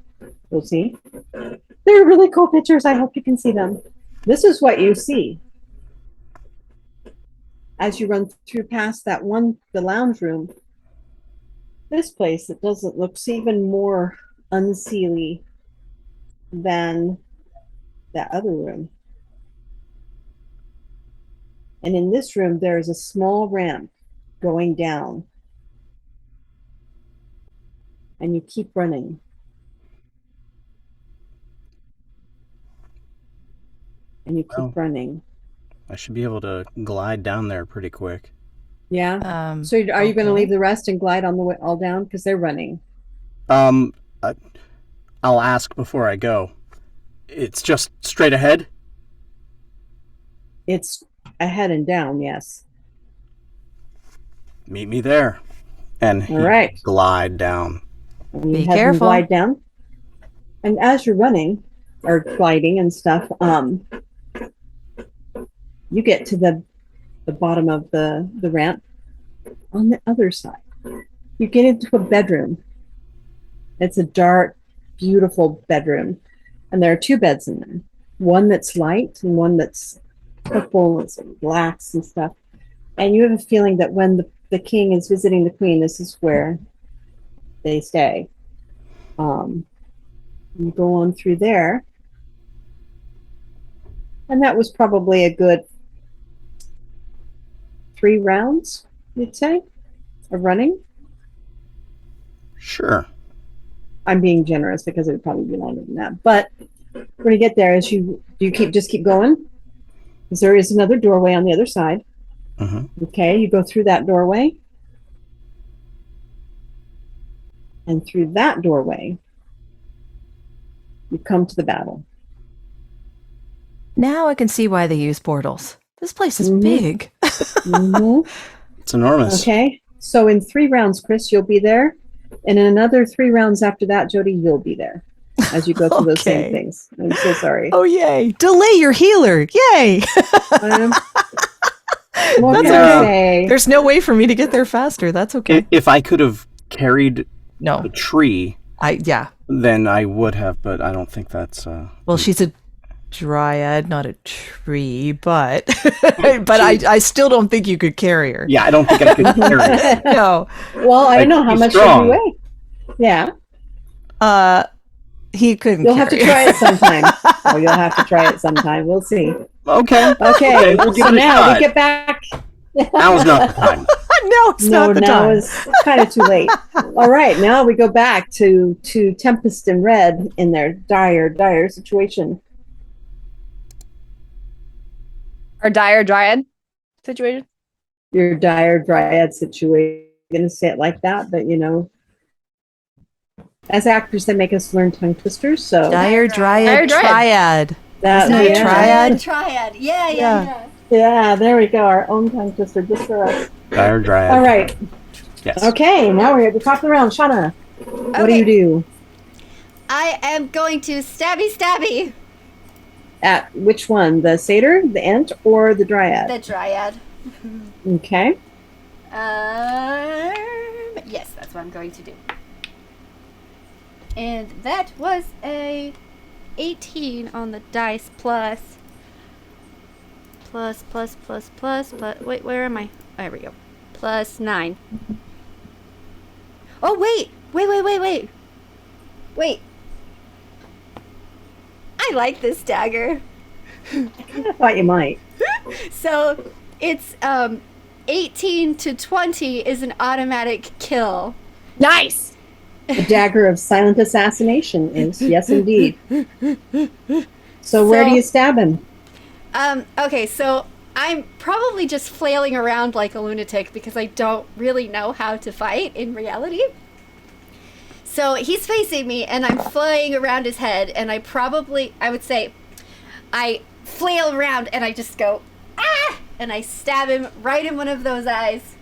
S4: We'll see. They're really cool pictures. I hope you can see them. This is what you see as you run through past that one, the lounge room. This place, it doesn't look even more unseelie than that other room. And in this room, there is a small ramp going down. And you keep running. And you keep running.
S3: I should be able to glide down there pretty quick.
S4: Yeah. So are you going to leave the rest and glide on the way all down? Because they're running.
S3: I'll ask before I go. It's just straight ahead?
S4: It's ahead and down, yes.
S3: Meet me there. And
S4: All right.
S3: glide down.
S4: And you
S6: Be
S4: have them
S6: careful.
S4: glide down. And as you're running or gliding and stuff, you get to the bottom of the ramp on the other side. You get into a bedroom. It's a dark, beautiful bedroom. And there are 2 beds in there. One that's light and one that's purple and some blacks and stuff. And you have a feeling that when the king is visiting the queen, this is where they stay. You go on through there. And that was probably a good 3 rounds, you'd say, of running.
S3: Sure.
S4: I'm being generous because it would probably be longer than that. But when you get there, as you keep going, because there is another doorway on the other side.
S3: Mm-hmm.
S4: Okay, you go through that doorway. And through that doorway, you come to the battle.
S6: Now I can see why they use portals. This place is
S4: Mhm.
S6: big.
S4: Mm-hmm.
S3: It's enormous.
S4: Okay, so in 3 rounds, Chris, you'll be there. And in another 3 rounds after that, Jody, you'll be there as you go through those same
S6: Okay.
S4: things. I'm so sorry.
S6: Oh, yay. Delay your healer. Yay.
S4: What
S6: That's
S4: can I
S3: okay.
S4: say?
S6: There's no way for me to get there faster. That's okay.
S3: If I could have carried
S6: No.
S3: a tree,
S6: Yeah.
S3: then I would have, but I don't think that's...
S6: Well, she's a dryad, not a tree, but but I still don't think you could carry her.
S3: Yeah, I don't think I could carry it.
S6: No.
S4: Well, I don't know how
S3: He's
S4: much
S3: strong.
S4: you weigh. Yeah,
S6: He couldn't
S4: you'll have to
S6: carry
S4: try it sometime. Oh, you'll have to try it sometime. We'll see.
S3: Okay.
S4: Okay,
S3: We'll give
S4: so
S3: it a
S4: now
S3: shot.
S4: we get back.
S3: Now's not the time.
S6: No, it's
S4: No,
S6: not the
S4: now
S6: time.
S4: is kind of too late. All right, now we go back to Tempest and Red in their dire situation.
S5: Our dire dryad situation.
S4: Your dire dryad situation. I'm gonna say it like that, but you know, as actors, they make us learn tongue twisters. So
S6: Dire dryad
S5: Dire dryad.
S6: triad.
S4: that,
S6: Isn't it
S4: yeah.
S6: triad?
S2: Triad. Yeah,
S6: Yeah.
S2: yeah, yeah.
S4: Yeah, there we go. Our own tongue twister just for us.
S3: Dire dryad.
S4: All right.
S3: Yes.
S4: Okay, now we're at the top of the round. Shauna, what do
S2: Okay.
S4: you do?
S2: I am going to stabby.
S4: At which one? The satyr, the ent, or the dryad?
S2: The dryad.
S4: Okay.
S2: Yes, that's what I'm going to do. And that was a 18 on the dice plus. Wait, where am I? There we go. Plus 9. Oh, wait. Wait. I like this dagger.
S4: I thought you might.
S2: So it's 18 to 20 is an automatic kill.
S5: Nice.
S4: The dagger of silent assassination is yes, indeed. So where do
S2: So-
S4: you stab him?
S2: Okay, so I'm probably just flailing around like a lunatic because I don't really know how to fight in reality. So he's facing me and I'm flying around his head and I would say, I flail around and I just go, ah! And I stab him right in one of those eyes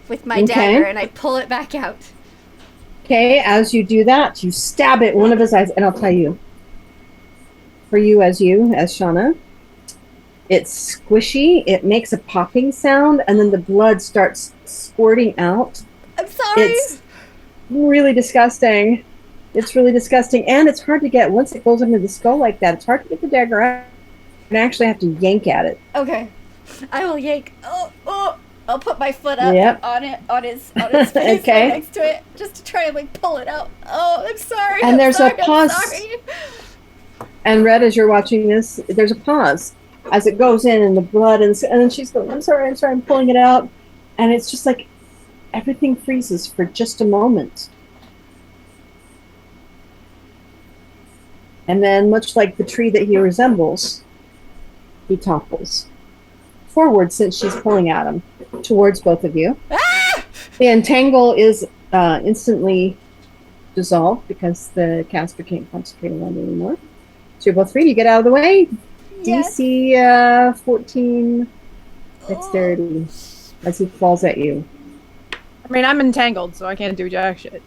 S2: with my
S4: Okay.
S2: dagger and I pull it back out.
S4: Okay, as you do that, you stab it in one of his eyes, and I'll tell you, for you, as Shauna, it's squishy, it makes a popping sound, and then the blood starts squirting out.
S2: I'm sorry.
S4: It's really disgusting. It's really disgusting, and it's hard to get, once it goes into the skull like that, it's hard to get the dagger out. And actually have to yank at it.
S2: Okay. I will yank. Oh. I'll put my foot up
S4: Yep.
S2: on his face
S4: Okay.
S2: right next to it just to try and like pull it out. Oh, I'm sorry.
S4: And
S2: I'm
S4: there's a
S2: sorry, I'm
S4: pause.
S2: sorry.
S4: And Red, as you're watching this, there's a pause as it goes in and the blood, and then she's going, I'm sorry, I'm pulling it out. And it's just like everything freezes for just a moment. And then, much like the tree that he resembles, he topples forward since she's pulling at him towards both of you.
S2: Ah!
S4: The entangle is instantly dissolved because the caster can't concentrate on it anymore. So you're both free. You get out of the way.
S2: Yes.
S4: DC 14 dexterity as he falls at you.
S5: I mean, I'm entangled, so I can't do jack shit.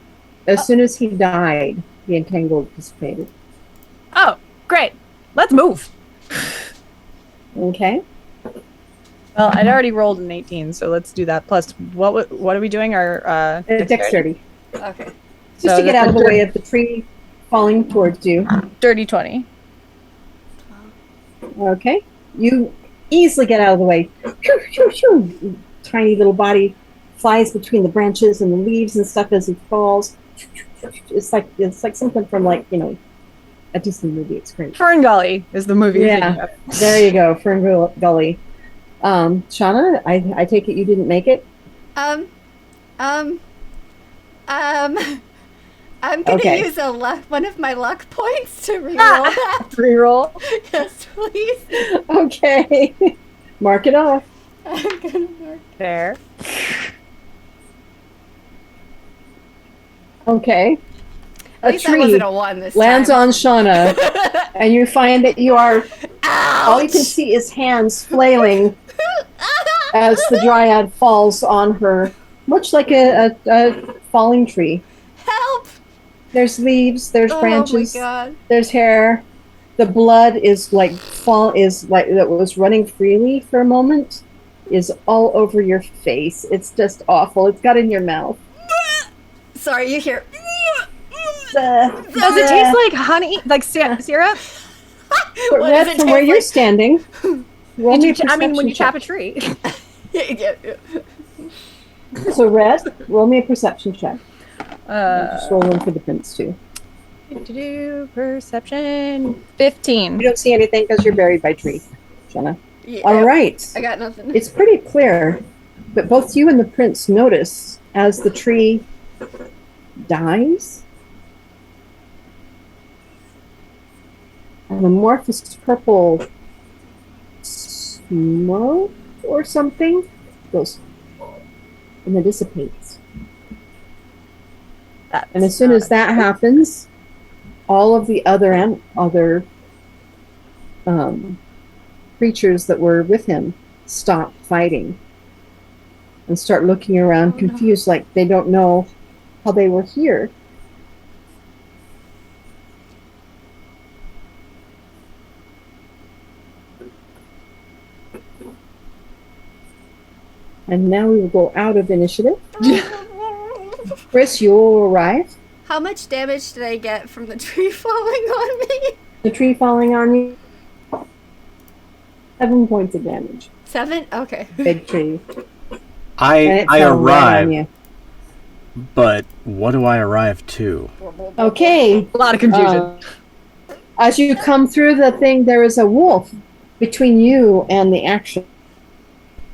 S4: As soon as he died, The entangled dissipated.
S5: Oh, great. Let's move.
S4: Okay.
S5: Well, I'd already rolled an 18, so let's do that. Plus, what are we doing? Our
S4: Dexterity.
S2: Okay.
S4: Just to get out of the way of the tree falling towards you.
S5: Dirty 20.
S4: Okay. You easily get out of the way. Shoo, shoo, shoo. Tiny little body flies between the branches and the leaves and stuff as it falls. It's like something from like, a Disney movie. It's great.
S5: Fern Gully is the movie.
S4: Yeah. There you go. Fern Gully. Shauna, I take it you didn't make it?
S2: I'm gonna use one of my luck points to reroll that.
S5: Reroll.
S2: Yes, please.
S4: Okay. Mark it off.
S2: I'm gonna mark.
S5: There.
S4: Okay.
S2: At least that wasn't a 1 this
S4: lands
S2: time.
S4: on Shauna, and you find that you are.
S2: Ouch!
S4: All you can see is hands flailing as the dryad falls on her, much like a falling tree.
S2: Help!
S4: There's leaves, there's branches,
S2: Oh my god.
S4: there's hair. The blood is like that was running freely for a moment, is all over your face. It's just awful. It's got in your mouth.
S2: Sorry, you hear.
S5: Does it taste like honey, like syrup?
S4: But
S2: What
S4: Red,
S2: does it
S4: from
S2: taste
S4: where you're
S2: like?
S4: standing, roll me a
S5: When you
S4: perception
S5: chop a
S4: check.
S5: tree.
S2: Yeah.
S4: So Red, roll me a perception check. Just roll one for the prince too.
S5: Perception 15.
S4: You don't see anything because you're buried by tree, Jenna.
S2: Yeah.
S4: All right.
S2: I got nothing.
S4: It's pretty clear, but both you and the prince notice as the tree dies, an amorphous purple smoke or something goes and then dissipates. And as soon as that happens, all of the other creatures that were with him stop fighting and start looking around confused, like they don't know how they were here. And now we will go out of initiative. Chris, you'll arrive.
S2: How much damage did I get from the tree falling on me?
S4: The tree falling on you. 7 points of damage.
S2: 7? Okay.
S4: Big tree. And
S3: I
S4: it fell right on
S3: arrive,
S4: you.
S3: but what do I arrive to?
S4: Okay.
S5: A lot of confusion.
S4: As you come through the thing, there is a wolf between you and the action.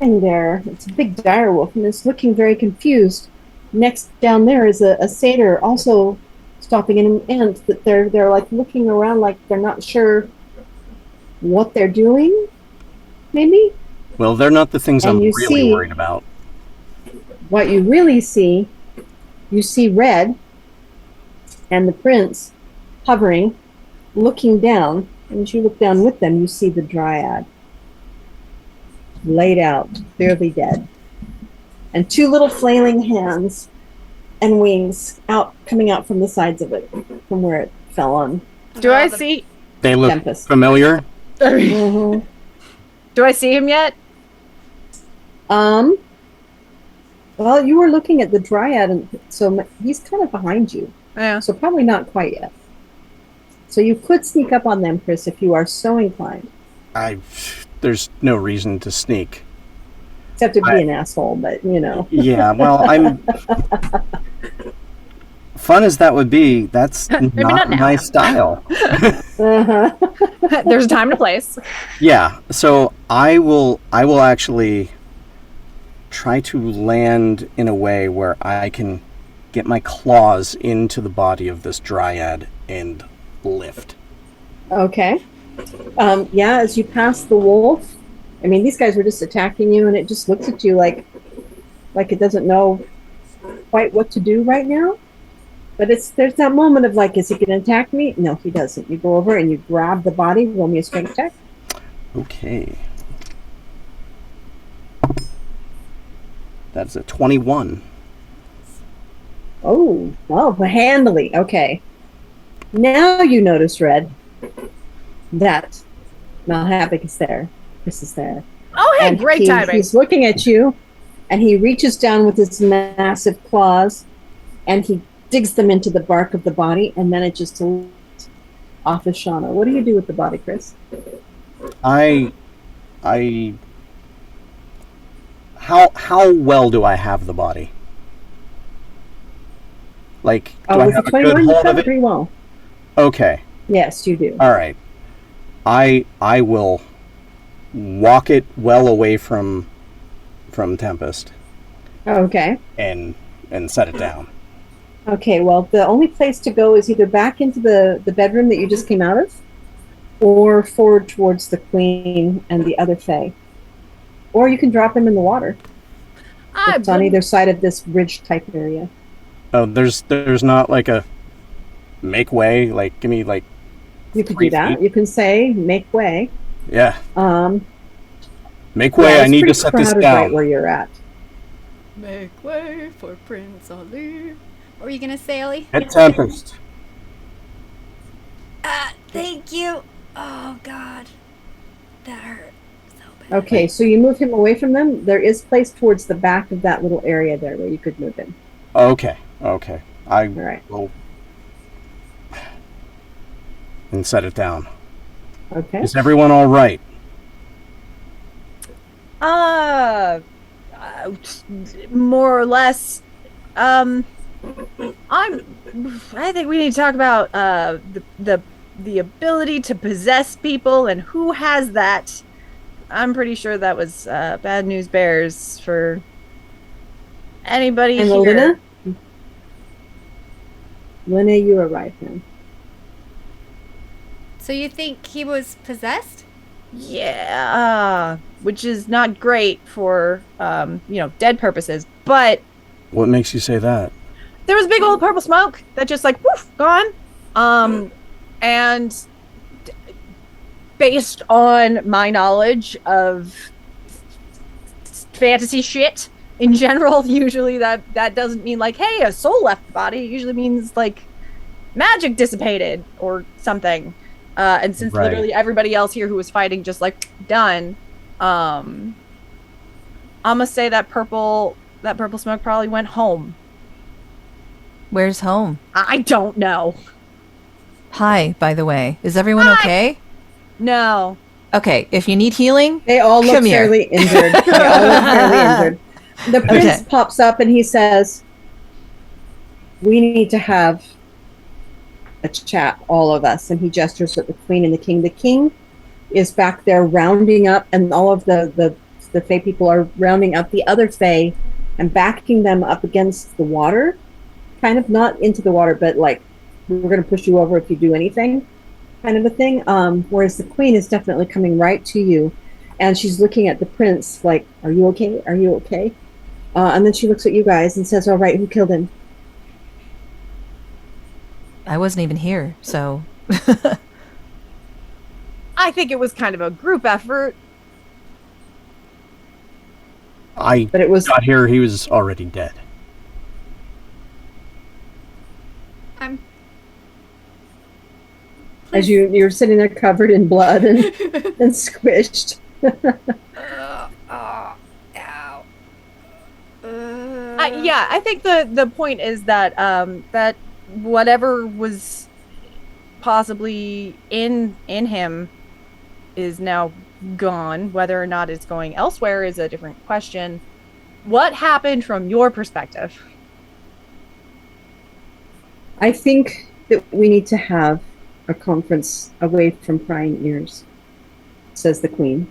S4: And there, it's a big dire wolf, and it's looking very confused. Next down there is a satyr also stopping in an ant that they're like looking around like they're not sure what they're doing. Maybe
S3: Well, they're not the things
S4: And
S3: I'm
S4: you
S3: really
S4: see-
S3: worried about.
S4: what you really see, you see Red and the prince hovering, looking down, and as you look down with them, you see the dryad laid out, clearly dead, and 2 little flailing hands and wings coming out from the sides of it, from where it fell on.
S5: Do I see?
S3: They look
S4: Tempest.
S3: familiar.
S4: Mhm.
S5: Do I see him yet?
S4: Well, you were looking at the dryad, and so he's kind of behind you.
S5: Yeah.
S4: So probably not quite yet. So you could sneak up on them, Chris, if you are so inclined.
S3: There's no reason to sneak.
S4: Except to be an asshole, but
S3: Yeah, well, I'm. Fun as that would be, that's
S5: not
S3: not
S5: now.
S3: my style.
S4: Uh-huh.
S5: There's a time and a place.
S3: Yeah, so I will actually try to land in a way where I can get my claws into the body of this dryad and lift.
S4: Okay. Yeah, as you pass the wolf, I mean, these guys were just attacking you, and it just looks at you like it doesn't know quite what to do right now. But there's that moment of like, is he going to attack me? No, he doesn't. You go over and you grab the body. Roll me a strength check.
S3: Okay. That's a 21.
S4: Oh, well, handily. Okay. Now you notice, Red, that Malhavoc is there. Chris is there.
S5: Oh, hey, great timing.
S4: He's looking at you, and he reaches down with his massive claws, and he digs them into the bark of the body, and manages to lift off of Shauna. What do you do with the body, Chris?
S3: How well do I have the body? Like, do I
S4: with
S3: have
S4: the
S3: a good
S4: 21, you've
S3: hold
S4: got
S3: of
S4: it
S3: it?
S4: pretty well.
S3: Okay.
S4: Yes, you do.
S3: All right. I will walk it well away from Tempest
S4: Okay.
S3: and set it down.
S4: Okay, well, the only place to go is either back into the bedroom that you just came out of, or forward towards the Queen and the other Fae. Or you can drop him in the water. It's on either side of this ridge type area.
S3: Oh, there's not like a make way. Like, give me like.
S4: You could
S3: 3
S4: do that.
S3: feet.
S4: You can say make way.
S3: Yeah. Make
S4: Yeah,
S3: way. I
S4: it's
S3: need to
S4: pretty
S3: set this
S4: crowded
S3: down.
S4: right where you're at.
S1: Make way for Prince Ali.
S2: What were you gonna say, Ellie?
S3: At Tempest.
S2: Thank you. Oh God, that hurt so bad.
S4: Okay, so you move him away from them. There is place towards the back of that little area there where you could move him.
S3: Okay. I
S4: All right.
S3: will and set it down.
S4: Okay.
S3: Is everyone all right?
S5: More or less. I think we need to talk about the ability to possess people and who has that. I'm pretty sure that was bad news bears for anybody
S4: And
S5: here.
S4: Lena, you arrived now.
S2: So you think he was possessed?
S5: Yeah, which is not great for dead purposes. But
S3: What makes you say that?
S5: there was big old purple smoke that just like woof gone. And based on my knowledge of fantasy shit in general, usually that doesn't mean like, hey, a soul left the body. It usually means like magic dissipated or something. And since
S3: Right.
S5: literally everybody else here who was fighting just like done, I'm gonna say that purple smoke probably went home.
S6: Where's home?
S5: I don't know.
S6: Hi, by the way. Is everyone okay?
S5: No.
S6: Okay, if you need healing,
S4: They all look
S6: Come here.
S4: fairly injured. They all look fairly injured. The prince
S6: Okay.
S4: pops up and he says, "We need to have a chat, all of us." And he gestures at the Queen and the King. The King is back there rounding up, and all of the Fae people are rounding up the other Fae and backing them up against the water. Kind of not into the water, but like, we're going to push you over if you do anything, kind of a thing. Whereas the Queen is definitely coming right to you, and she's looking at the prince like, "Are you okay? Are you okay?" And then she looks at you guys and says, "All right, who killed him?"
S6: I wasn't even here, so
S5: I think it was kind of a group effort.
S3: I
S4: But it was
S3: got here. He was already dead.
S2: I'm.
S4: as you're sitting there covered in blood and squished.
S2: Ow.
S5: Yeah, I think the point is that that whatever was possibly in him is now gone. Whether or not it's going elsewhere is a different question. What happened from your perspective?
S4: I think that we need to have a conference away from prying ears, says the Queen.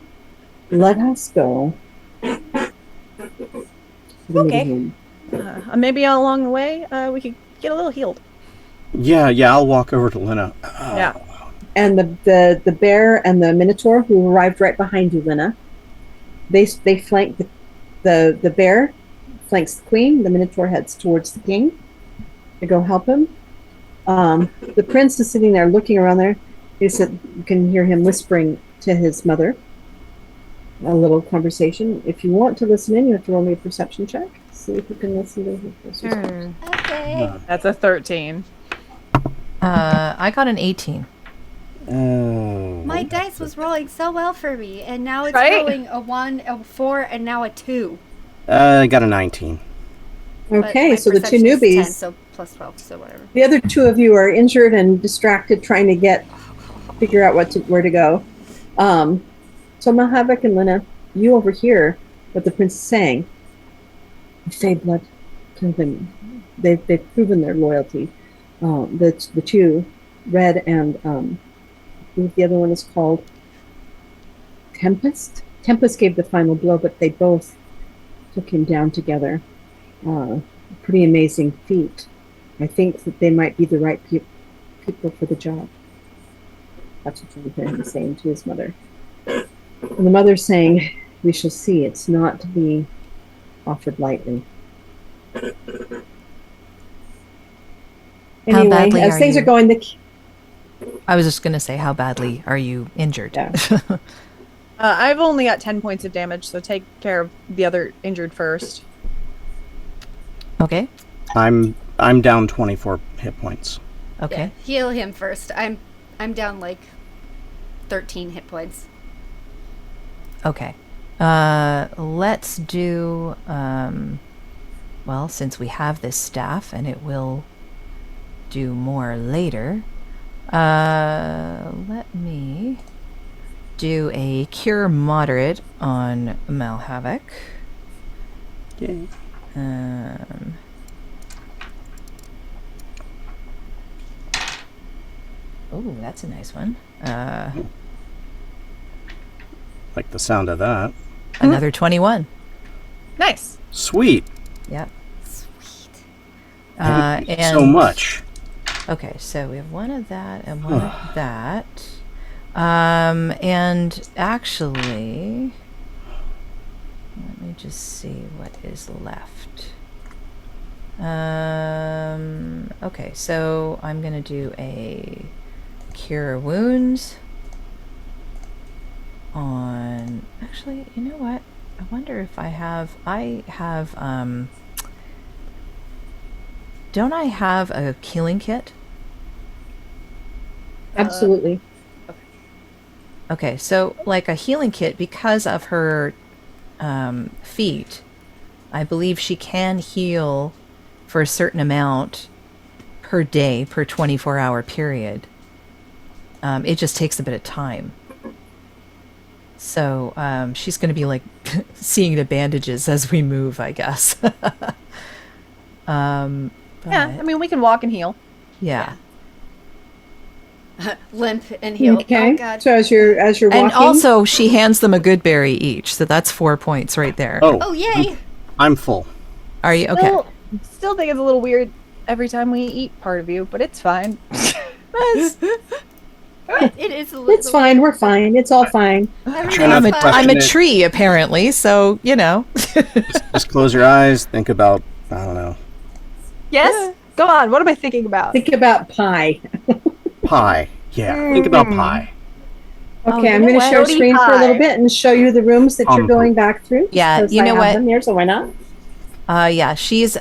S4: Let us go. to the
S5: Okay.
S4: meeting room.
S5: Maybe along the way, we could get a little healed.
S3: Yeah. I'll walk over to Lena.
S5: Yeah.
S4: And the bear and the minotaur who arrived right behind you, Lena, they flank the bear flanks the Queen. The minotaur heads towards the King to go help him. The prince is sitting there looking around there. He said you can hear him whispering to his mother. A little conversation. If you want to listen in, you have to roll me a perception check. See if you can listen to his
S2: Okay.
S5: That's a 13.
S6: I got an 18.
S3: Oh.
S2: My dice was rolling so well for me, and now it's
S5: Right?
S2: rolling a 1, a 4, and now a 2.
S3: I got a 19.
S2: But
S4: Okay,
S2: my
S4: so the two
S2: perception is 10,
S4: newbies,
S2: so plus 12, so whatever.
S4: the other two of you are injured and distracted trying to figure out where to go. So Malhavik and Lena, you overhear what the prince is saying. The Fey blood killed them. They've proven their loyalty. The two, Red and I think the other one is called Tempest. Tempest gave the final blow, but they both took him down together. Pretty amazing feat. I think that they might be the right people for the job. That's what you hear him saying to his mother. And the mother's saying, we shall see. It's not to be offered lightly.
S6: How
S4: Anyway,
S6: badly
S4: as
S6: are
S4: things
S6: you?
S4: are going,
S6: I was just going to say, how badly are you injured?
S4: Yeah.
S5: I've only got 10 points of damage, so take care of the other injured first.
S6: Okay.
S3: I'm down 24 hit points.
S6: Okay.
S2: Yeah, heal him first. I'm down like 13 hit points.
S6: Okay. Let's do, well, since we have this staff and it will do more later, let me do a cure moderate on Malhavik.
S3: Yay.
S6: Oh, that's a nice one.
S3: Like the sound of that.
S6: Another 21.
S5: Nice.
S3: Sweet.
S6: Yep.
S2: Sweet.
S3: Thank you
S6: And
S3: so much.
S6: Okay, so we have one of that and one of that. And actually, let me just see what is left. Okay, so I'm gonna do a cure wounds on, actually, you know what? I wonder if I have, don't I have a healing kit?
S4: absolutely.
S6: Okay, so like a healing kit, because of her feat, I believe she can heal for a certain amount per day, per 24-hour period. It just takes a bit of time. So she's going to be like seeing the bandages as we move, I guess.
S5: Yeah, I mean, we can walk and heal.
S6: Yeah.
S2: Limp and heal.
S4: Okay.
S2: Oh god.
S4: So as you're walking,
S6: And also, she hands them a good berry each, so that's 4 points right there.
S2: Oh yay!
S3: I'm full.
S6: Are you okay?
S5: Still think it's a little weird every time we eat part of you, but it's fine.
S2: It is a little.
S4: it's fine. We're fine. It's all fine.
S2: Everything's
S3: I'm a-
S2: fine.
S6: I'm a
S3: Question it.
S6: tree, apparently, so, you know.
S3: Just close your eyes. Think about, I don't know,
S5: Yes? Go on. What am I thinking about?
S4: Think about pie.
S3: pie. Yeah, think about pie.
S4: Okay,
S5: you
S4: I'm
S5: know
S4: going to
S5: what?
S4: share
S5: Roti
S4: screen for a little
S5: pie.
S4: bit and show you the rooms that you're
S3: Um,
S4: going back through.
S6: Yeah,
S4: because
S6: you
S4: I
S6: know
S4: have
S6: what?
S4: them here, so why not?
S6: Yeah, she's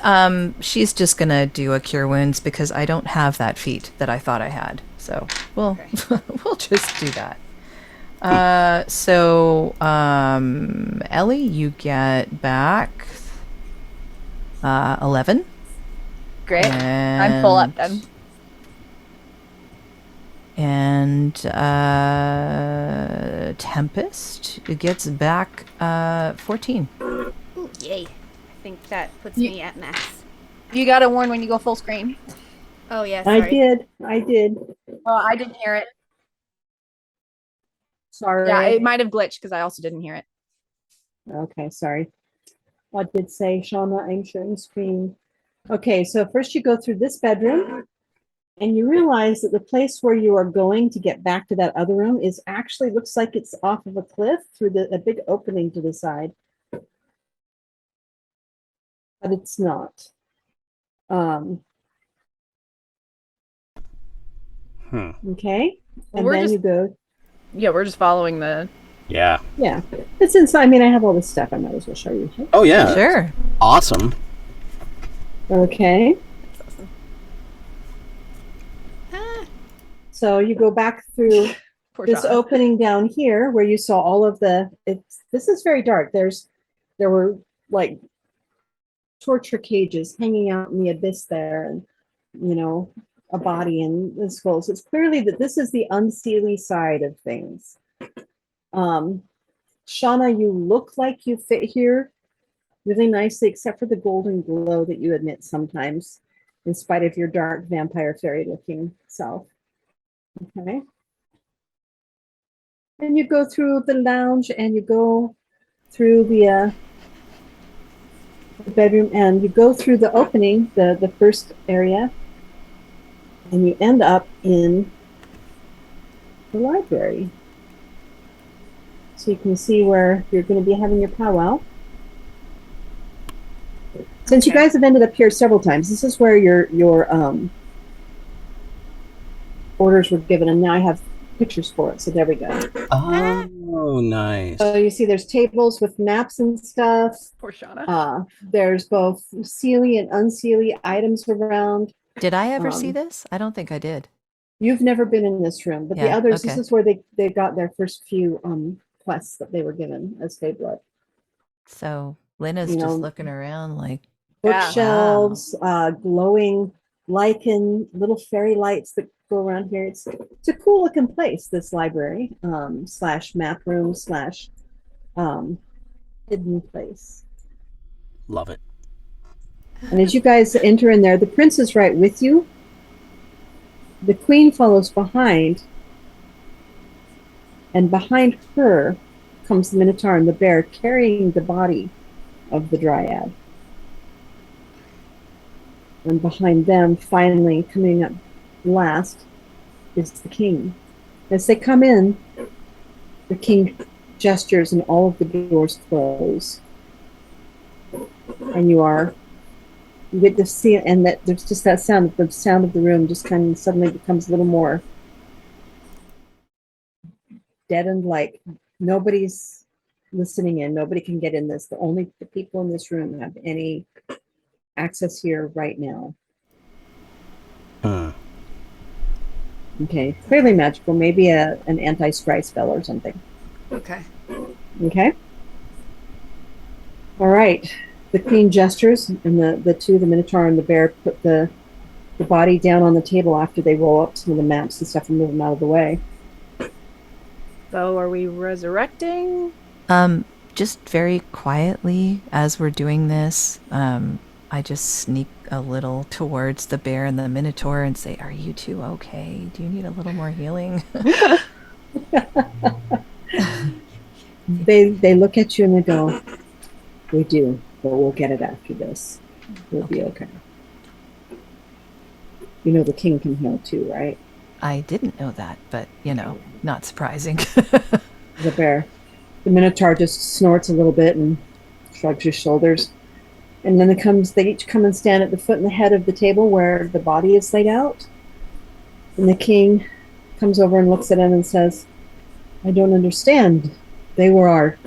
S6: just gonna do a cure wounds because I don't have that feat that I thought I had. So we'll we'll just do that. So Ellie, you get back 11.
S5: Great. I'm full up then.
S6: And Tempest gets back 14.
S2: Ooh, yay! I think that puts me at max.
S5: You gotta warn when you go full screen.
S2: Oh yeah, sorry.
S4: I did.
S5: Oh, I didn't hear it.
S4: Sorry.
S5: Yeah, it might have glitched because I also didn't hear it.
S4: Okay, sorry. I did say, Shauna, I'm sharing screen. Okay, so first you go through this bedroom and you realize that the place where you are going to get back to that other room is actually looks like it's off of a cliff through a big opening to the side. But it's not. Okay, and
S5: We're
S4: then
S5: just-
S4: you go.
S5: Yeah, we're just following the.
S3: Yeah.
S4: Yeah, it's inside. I mean, I have all this stuff. I might as well show you.
S3: Oh, yeah.
S6: Sure.
S3: Awesome.
S4: Okay. So you go back through
S5: Poor
S4: this
S5: Shauna.
S4: opening down here where you saw all of this is very dark. There were like torture cages hanging out in the abyss there, and a body and the skulls. It's clearly that this is the unseelie side of things. Shauna, you look like you fit here really nicely, except for the golden glow that you emit sometimes, in spite of your dark vampire fairy looking self. Okay. And you go through the lounge and you go through the bedroom and you go through the opening, the first area, and you end up in the library. So you can see where you're going to be having your powwow. Since you guys have ended up here several times, this is where your orders were given, and now I have pictures for it. So there we go.
S3: Oh, nice.
S4: So you see there's tables with maps and stuff.
S5: Poor Shauna.
S4: There's both sealy and unsealy items around.
S6: Did I ever see this? I don't think I did.
S4: You've never been in this room, but the
S6: Yeah,
S4: others,
S6: okay.
S4: this is where they got their first few quests that they were given as Fayblood.
S6: So Lena's
S4: You know,
S6: just looking around like,
S5: Yeah.
S4: Bookshelves, glowing lichen, little fairy lights that go around here. It's a cool looking place, this library, slash map room, slash hidden place.
S3: Love it.
S4: And as you guys enter in there, the prince is right with you. The queen follows behind. And behind her comes the Minotaur and the bear carrying the body of the dryad. And behind them, finally coming up last, is the king. As they come in, the king gestures and all of the doors close. And you get to see it, and that there's just that sound. The sound of the room just kind of suddenly becomes a little more deadened, like nobody's listening in. Nobody can get in this. The people in this room have any access here right now. Okay, clearly magical. Maybe an anti-scry spell or something.
S2: Okay.
S4: Okay. All right. The queen gestures, and the Minotaur and the bear put the body down on the table after they roll up some of the maps and stuff and move them out of the way.
S5: So are we resurrecting?
S6: just very quietly as we're doing this, I just sneak a little towards the bear and the minotaur and say, "Are you two okay? Do you need a little more healing?"
S4: They look at you and they go, "We do, but we'll get it after this. We'll be okay." You know the king can heal too, right?
S6: I didn't know that, but, not surprising.
S4: The Minotaur just snorts a little bit and shrugs his shoulders. And then they each come and stand at the foot and the head of the table where the body is laid out. And the king comes over and looks at him and says, "I don't understand. They were our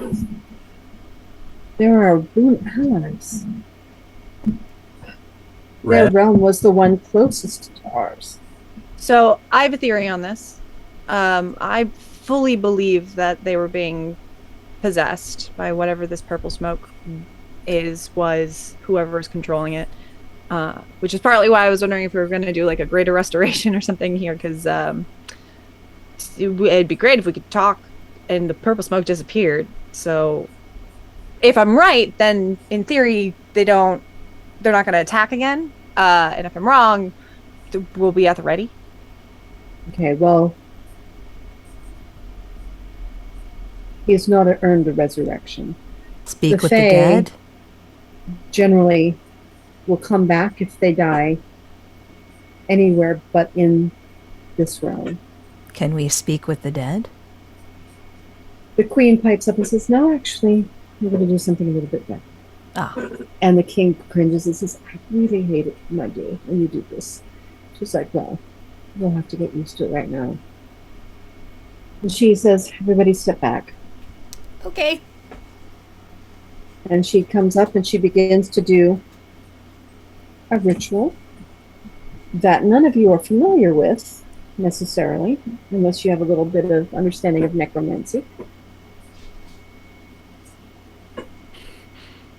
S4: boon allies. Their realm was the one closest to ours."
S5: So I have a theory on this. I fully believe that they were being possessed by whatever this purple smoke was whoever is controlling it, which is partly why I was wondering if we were going to do like a greater restoration or something here, because it'd be great if we could talk and the purple smoke disappeared. So if I'm right, then in theory they're not going to attack again, and if I'm wrong, we'll be at the ready.
S4: Okay, well, he has not earned a resurrection.
S6: Speak with
S4: Fae
S6: the dead?
S4: Generally will come back if they die anywhere but in this realm.
S6: Can we speak with the dead?
S4: The queen pipes up and says, "No, actually, we're going to do something a little bit better."
S6: Ah,
S4: And the king cringes and says, "I really hate it, my dear, when you do this." She's like, "Well, we'll have to get used to it right now." And she says, "Everybody step back."
S2: Okay.
S4: And she comes up and she begins to do a ritual that none of you are familiar with, necessarily, unless you have a little bit of understanding of necromancy.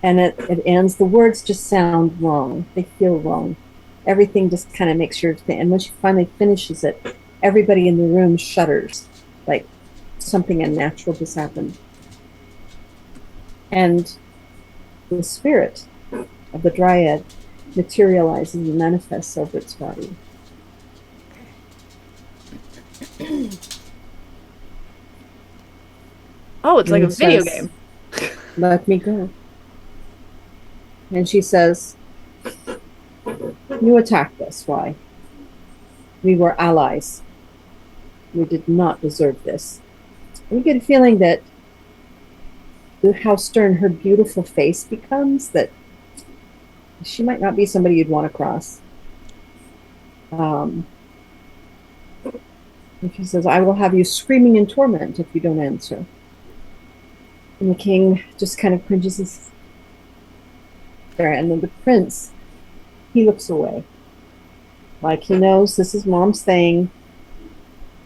S4: And it ends, the words just sound wrong. They feel wrong. Everything just kind of makes your thing. And when she finally finishes it, everybody in the room shudders, like something unnatural just happened. And the spirit of the dryad materializes and manifests over its body.
S5: Oh, it's like
S4: And
S5: a
S4: it
S5: video
S4: says,
S5: game.
S4: "Let me go." And she says, "You attacked us. Why? We were allies. We did not deserve this." And you get a feeling that how stern her beautiful face becomes, that she might not be somebody you'd want to cross. And she says, "I will have you screaming in torment if you don't answer." And the king just kind of cringes his there, and then the prince, he looks away. Like he knows this is mom's thing,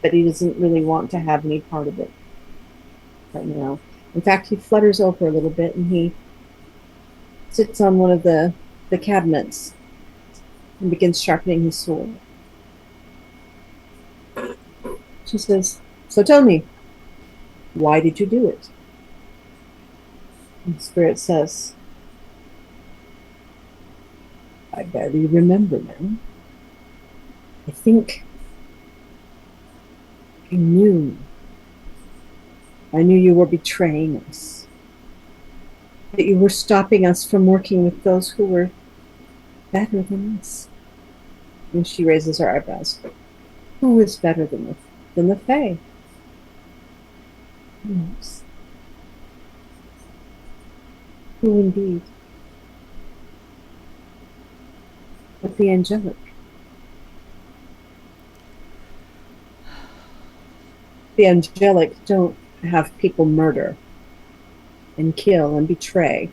S4: but he doesn't really want to have any part of it right now. In fact, he flutters over a little bit and he sits on one of the cabinets and begins sharpening his sword. She says, "So tell me, why did you do it?" And the spirit says, "I barely remember now. I think I knew you were betraying us, that you were stopping us from working with those who were better than us." And she raises her eyebrows. "Who is better than the Fae?" Who knows? Who indeed? But the angelic. The angelic don't have people murder and kill and betray.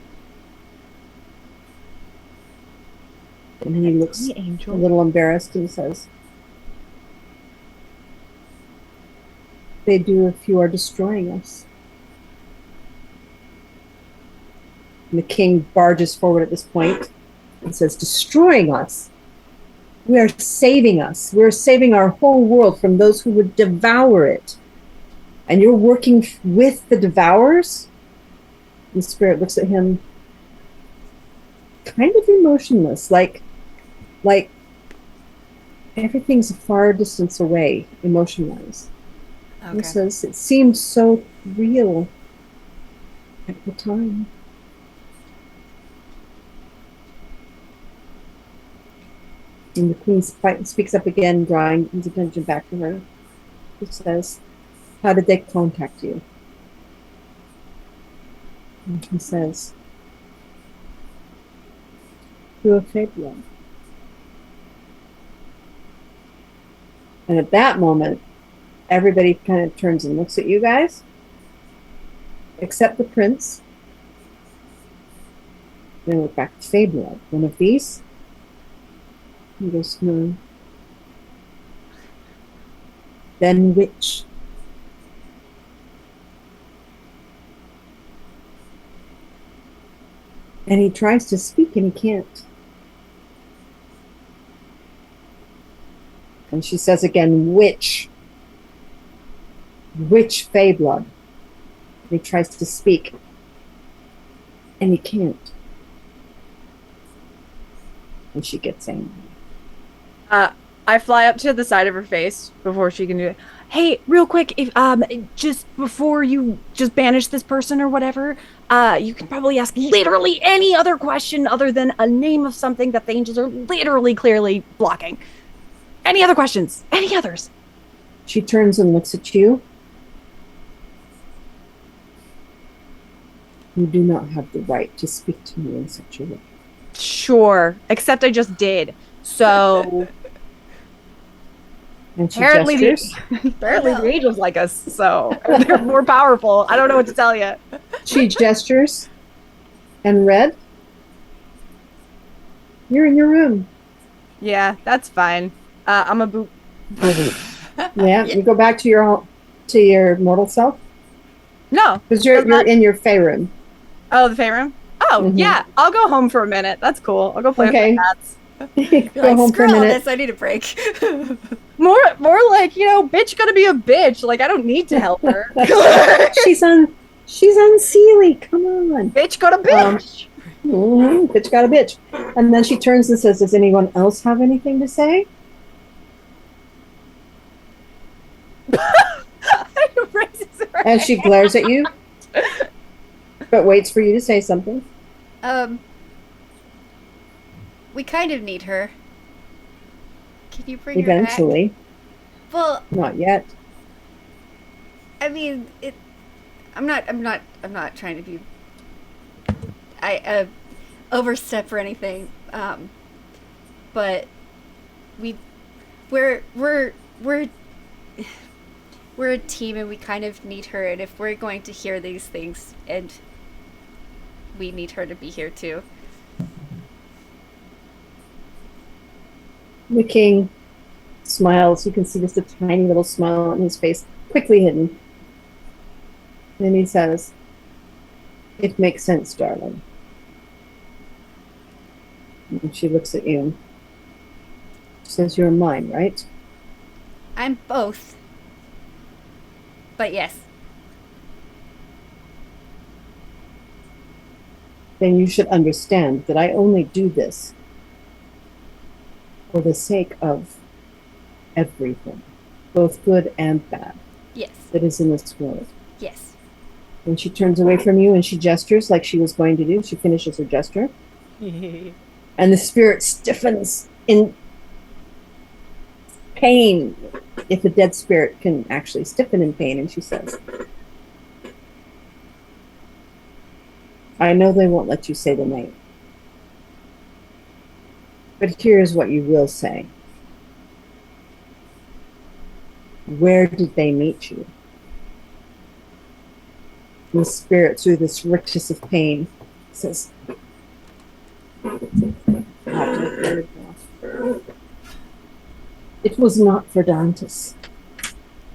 S4: And then he looks a little embarrassed and says, "They do if you are destroying us." And the king barges forward at this point and says, "Destroying us? We are saving us. We're saving our whole world from those who would devour it. And you're working with the devourers?" And the spirit looks at him kind of emotionless, like everything's a far distance away, emotion-wise. Okay. He says, "It seemed so real at the time." And the queen speaks up again, drawing his attention back to her. She says, "How did they contact you?" And he says, "Through a fabula." And at that moment, everybody kind of turns and looks at you guys, except the prince. Then look back to fabula. "One of these?" He goes, "No." "Then which?" And he tries to speak and he can't. And she says again, "Which? Which Fey blood?" And he tries to speak and he can't. And she gets angry.
S5: I fly up to the side of her face before she can do it. "Hey, real quick, if just before you just banish this person or whatever, you can probably ask literally any other question other than a name of something that the angels are literally clearly blocking. Any other questions? Any others?"
S4: She turns and looks at you. "You do not have the right to speak to me in such a way."
S5: "Sure, except I just did. So
S4: And she
S5: apparently
S4: gestures.
S5: apparently the angels like us, so they're more powerful. I don't know what to tell you."
S4: She gestures. "And Red, you're in your room."
S5: Yeah, that's fine. I'm a boot.
S4: Yeah, you go back to your mortal self
S5: No.
S4: because you're in your Fey room.
S5: Oh, the Fey room? Oh,
S4: Mhm.
S5: yeah. I'll go home for a minute. That's cool. I'll go play
S4: Okay.
S5: with the cats.
S2: You're
S4: Go
S2: like,
S4: home for
S2: screw
S4: a
S2: all
S4: minute.
S2: this, I need a break.
S5: More like, bitch gotta be a bitch. Like, I don't need to help her.
S4: She's unseelie. Come on.
S5: Bitch got a bitch.
S4: Bitch got a bitch. And then she turns and says, does anyone else have anything to say?
S5: Raises her
S4: And she glares at you, but waits for you to say something.
S2: We kind of need her. Can you bring her
S4: Eventually.
S2: back? Well,
S4: Not yet.
S2: I mean, I'm not trying to be overstep or anything. But we're a team and we kind of need her, and if we're going to hear these things, and we need her to be here too.
S4: The king smiles. You can see just a tiny little smile on his face, quickly hidden. And he says, it makes sense, darling. And she looks at you. She says, you're mine, right?
S2: I'm both. But yes.
S4: Then you should understand that I only do this for the sake of everything, both good and bad,
S2: Yes.
S4: that is in this world.
S2: Yes.
S4: And she turns away from you and she gestures like she was going to do. She finishes her gesture. And the spirit stiffens in pain, if a dead spirit can actually stiffen in pain. And she says, I know they won't let you say the name. But here's what you will say. Where did they meet you? The spirit, through this rictus of pain, says, it was not for Dantes.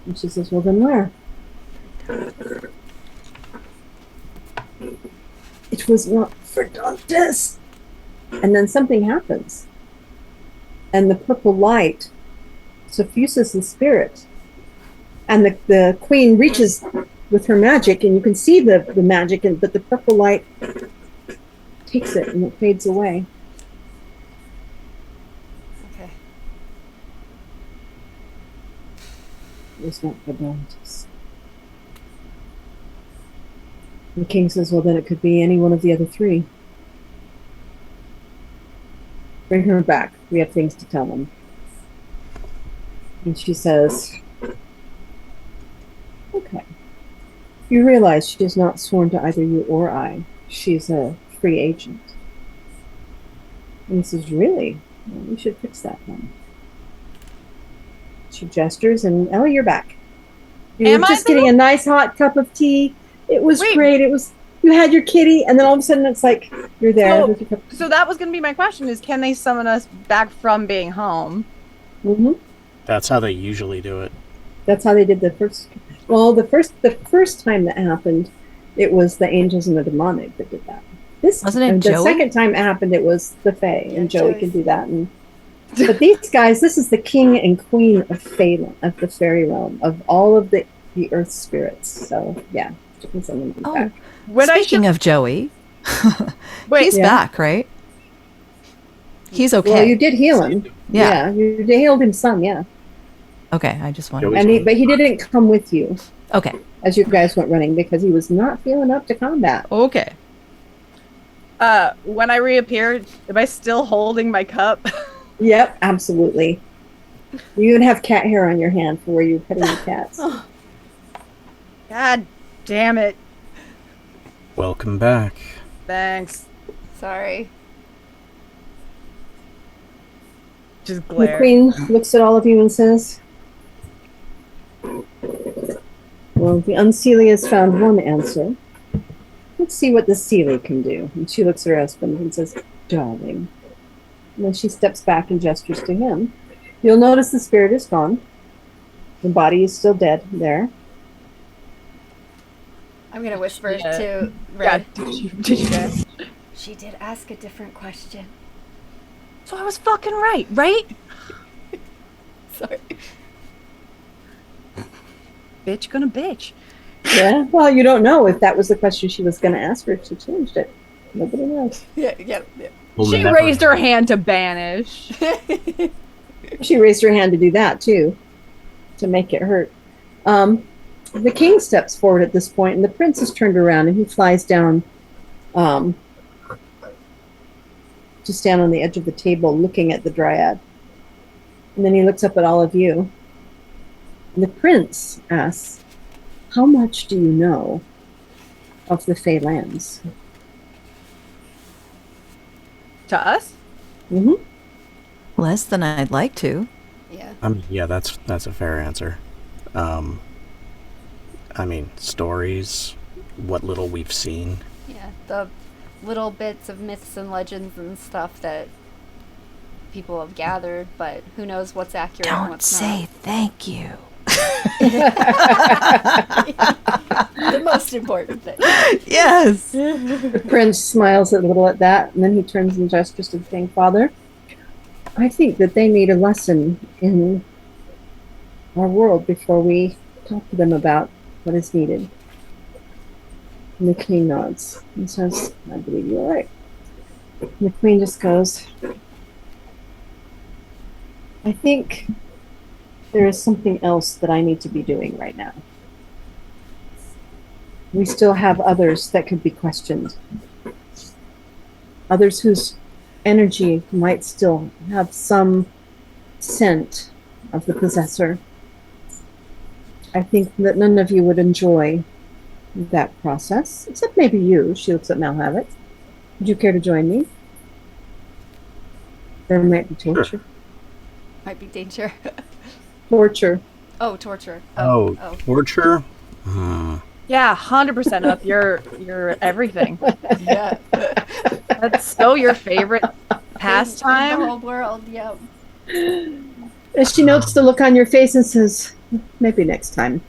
S4: And she says, well, then where? It was not for Dantes. And then something happens. And the purple light suffuses the spirit. And the queen reaches with her magic, and you can see the magic, but the purple light takes it and it fades away.
S2: Okay.
S4: It was not for Dantes. The king says, well, then it could be any one of the other three. Bring her back. We have things to tell them. And she says, okay. You realize she is not sworn to either you or I. She's a free agent. And he says, really? Well, we should fix that then. She gestures, and Ellie, you're back. You
S5: Am
S4: were
S5: I
S4: just getting a nice hot cup of tea. It was great. It was, you had your kitty, and then all of a sudden it's like, you're there. with your cup of tea.
S5: So that was going to be my question, is can they summon us back from being home?
S4: Mm-hmm.
S3: That's how they usually do it.
S4: That's how they did the first. Well, the first time that happened, it was the angels and the demonic that did that. This
S6: Wasn't it
S4: the
S6: Joey?
S4: second time it happened, it was the Fae, and Joey
S2: Joey.
S4: could do that. And but these guys, this is the king and queen of Phelan, of the fairy realm, of all of the earth spirits. So yeah, she can send them back.
S6: Speaking of Joey, he's
S4: Yeah.
S6: back, right? He's okay.
S4: Well, you did heal him.
S6: Yeah.
S4: You healed him some. Yeah,
S6: Okay, I just wanted.
S3: Joey's
S4: and but he didn't come with you
S6: Okay.
S4: as you guys went running because he was not feeling up to combat.
S5: Okay. When I reappeared, am I still holding my cup?
S4: Yep, absolutely. You even have cat hair on your hand for where you're petting the cats.
S5: God damn it.
S3: Welcome back.
S5: Thanks.
S2: Sorry.
S5: Just
S4: The
S5: glare.
S4: queen looks at all of you and says, well, the unseelie has found one answer. Let's see what the seelie can do. And she looks at her husband and says, darling. And then she steps back and gestures to him. You'll notice the spirit is gone. The body is still dead there.
S2: I'm gonna whisper
S5: Yeah.
S2: to
S5: Yeah.
S2: Red.
S5: Did you guys?
S2: She did ask a different question.
S5: So I was fucking right, right?
S2: Sorry.
S5: Bitch gonna bitch.
S4: Yeah. Well, you don't know if that was the question she was going to ask or if she changed it. Nobody knows.
S2: Yeah.
S3: We'll
S5: She
S3: never
S5: raised
S3: know.
S5: her hand to banish.
S4: She raised her hand to do that too, to make it hurt. The king steps forward at this point, and the prince is turned around, and he flies down to stand on the edge of the table, looking at the dryad. And then he looks up at all of you. And the prince asks, "How much do you know of the Fey lands?"
S5: To us?
S4: Mm-hmm.
S6: Less than I'd like to.
S2: Yeah.
S3: Yeah, that's a fair answer. I mean, stories, what little we've seen.
S2: Yeah. The little bits of myths and legends and stuff that people have gathered, but who knows what's accurate and
S6: Don't
S2: what's
S6: say thank you.
S2: not. The most important thing.
S6: Yes.
S4: The prince smiles a little at that, and then he turns and gestures to the king. "Father, I think that they need a lesson in our world before we talk to them about what is needed." And the king nods and says, "I believe you're right." And the queen just goes, "I think there is something else that I need to be doing right now. We still have others that could be questioned. Others whose energy might still have some scent of the possessor. I think that none of you would enjoy that process, except maybe you." She looks at Malhavit. "Would you care to join me? There might be torture."
S2: Might be danger.
S4: Torture.
S2: Oh, torture.
S3: Oh, torture?
S5: Yeah, 100% up. You're everything.
S2: Yeah.
S5: That's so your favorite
S2: In the
S5: pastime.
S2: whole world, yeah.
S4: And she notes the look on your face and says, "Maybe next time."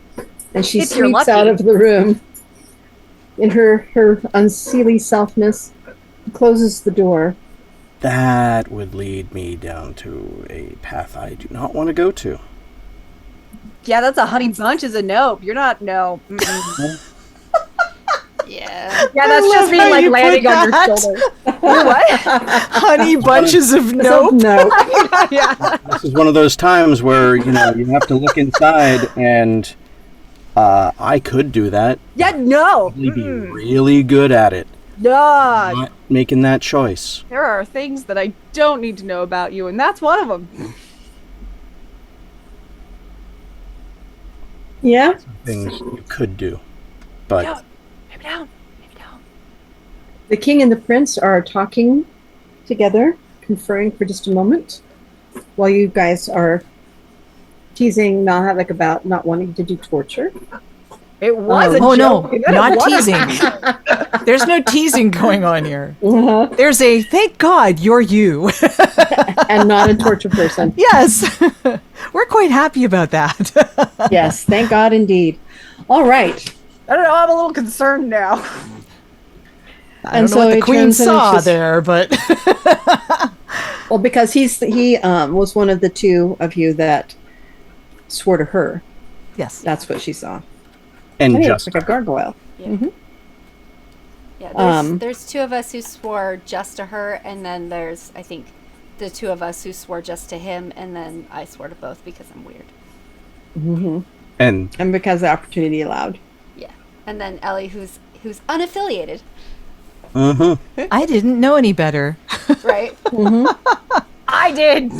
S4: And she
S5: If you're
S4: sweeps
S5: lucky.
S4: out of the room in her unseelie selfness, closes the door.
S3: That would lead me down to a path I do not want to go to.
S5: Yeah, that's a honey bunch is a nope. You're not no. Mm-mm.
S2: Yeah.
S5: Yeah, that's
S6: love
S5: just me
S6: how
S5: like
S6: you
S5: landing
S6: put
S5: on your
S6: that.
S5: shoulder. What?
S6: Honey bunches of
S4: So,
S6: nope.
S4: no.
S5: Yeah.
S3: This is one of those times where, you have to look inside, and I could do that.
S5: Yeah, no.
S3: Probably be
S5: Mm-mm.
S3: really good at it.
S5: No.
S3: Not making that choice.
S5: There are things that I don't need to know about you, and that's one of them.
S4: Yeah?
S3: Things you could do. But
S5: Down. Maybe down. Maybe down.
S4: The king and the prince are talking together, conferring for just a moment, while you guys are teasing Malhavik about not wanting to do torture.
S5: It was a
S6: Oh no,
S5: joke. It
S6: not
S5: was.
S6: teasing. There's no teasing going on here.
S4: Uh-huh.
S6: There's a thank God you're you.
S4: And not a torture person.
S6: Yes. We're quite happy about that.
S4: Yes, thank God indeed. All right.
S5: I don't know. I'm a little concerned now.
S6: I
S4: And
S6: don't know
S4: so
S6: what the
S4: he
S6: queen
S4: turns and
S6: saw
S4: just-
S6: there, but
S4: Well, because he was one of the two of you that swore to her.
S6: yes.
S4: That's what she saw.
S3: and
S4: And he
S3: just
S4: looks like a gargoyle.
S2: Yeah, there's two of us who swore just to her, and then there's, I think, the two of us who swore just to him, and then I swore to both because I'm weird.
S4: Mm-hmm.
S3: and
S4: And because the opportunity allowed.
S2: Yeah. And then Ellie, who's unaffiliated,
S6: I didn't know any better.
S2: right?
S5: I did.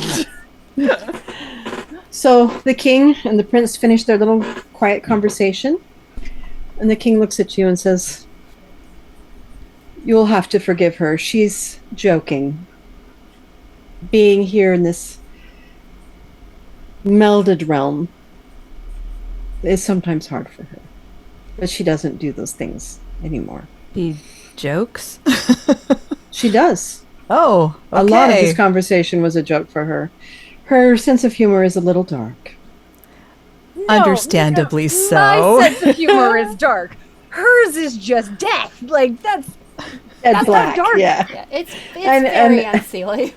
S4: So the king and the prince finish their little quiet conversation. And the king looks at you and says, "You'll have to forgive her. She's joking. Being here in this melded realm is sometimes hard for her. But she doesn't do those things anymore."
S6: He jokes.
S4: She does.
S6: Oh, okay.
S4: A lot of this conversation was a joke for her. Her sense of humor is a little dark.
S6: Understandably so.
S5: My sense of humor is dark. Hers is just death. Like that's
S4: Black,
S5: dark.
S4: yeah.
S2: Yeah, it's
S4: And-
S2: very
S4: and-
S2: unseelie.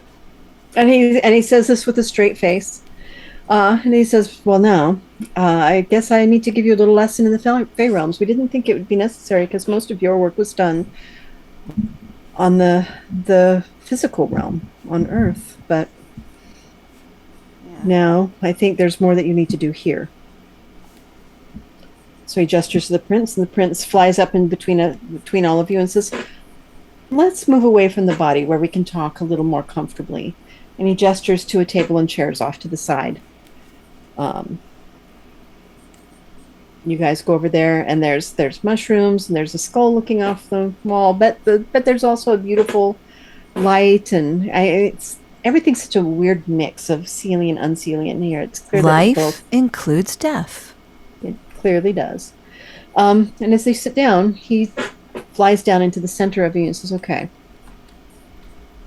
S4: And he says this with a straight face. And he says, well, now, I guess I need to give you a little lesson in the Fey realms. We didn't think it would be necessary because most of your work was done on the physical realm on Earth. But now I think there's more that you need to do here. So he gestures to the prince, and the prince flies up in between all of you and says, let's move away from the body where we can talk a little more comfortably. And he gestures to a table and chairs off to the side. You guys go over there, and there's mushrooms, and there's a skull looking off the wall. But there's also a beautiful light, and it's everything's such a weird mix of seelie and unseelie in here. It's clear that it's
S6: Life
S4: both.
S6: includes death.
S4: It clearly does. And as they sit down, he flies down into the center of you and says, "Okay,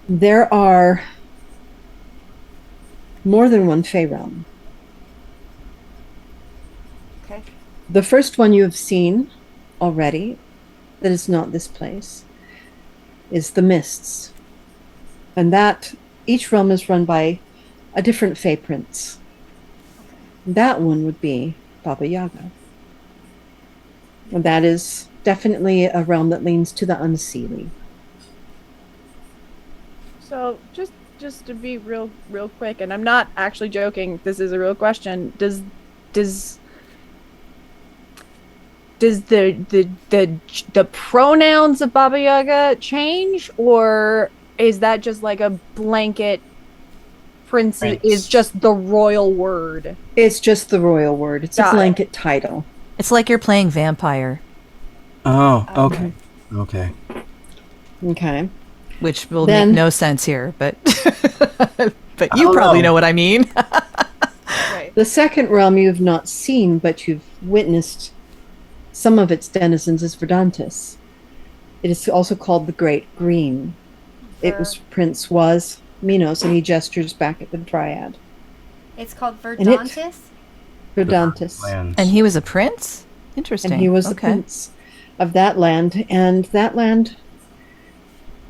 S4: there are more than one Fey realm.
S2: Okay.
S4: The first one you have seen already, that is not this place, is the Mists. And that each realm is run by a different Fey prince. That one would be Baba Yaga. And that is definitely a realm that leans to the unseelie.
S5: So just to be real quick, and I'm not actually joking, this is a real question. Does the pronouns of Baba Yaga change, or is that just like a blanket prince is just the royal word?
S4: It's just the royal word. It's
S5: Got
S4: a
S5: it.
S4: blanket title.
S6: It's like you're playing vampire,
S3: Oh, okay. Okay.
S4: Okay.
S6: which will
S4: Then-
S6: make no sense here, but but you
S3: don't
S6: probably
S3: know.
S6: know what I mean.
S5: Right.
S4: The second realm you have not seen, but you've witnessed some of its denizens is Verdantis. It is also called the Great Green. It was was Minos, and he gestures back at the Dryad.
S2: It's called
S4: it-
S2: Verdantis.
S4: Verdantis.
S3: Lands.
S6: And he was a prince? Interesting.
S4: And he was the
S6: okay.
S4: prince of that land, and that land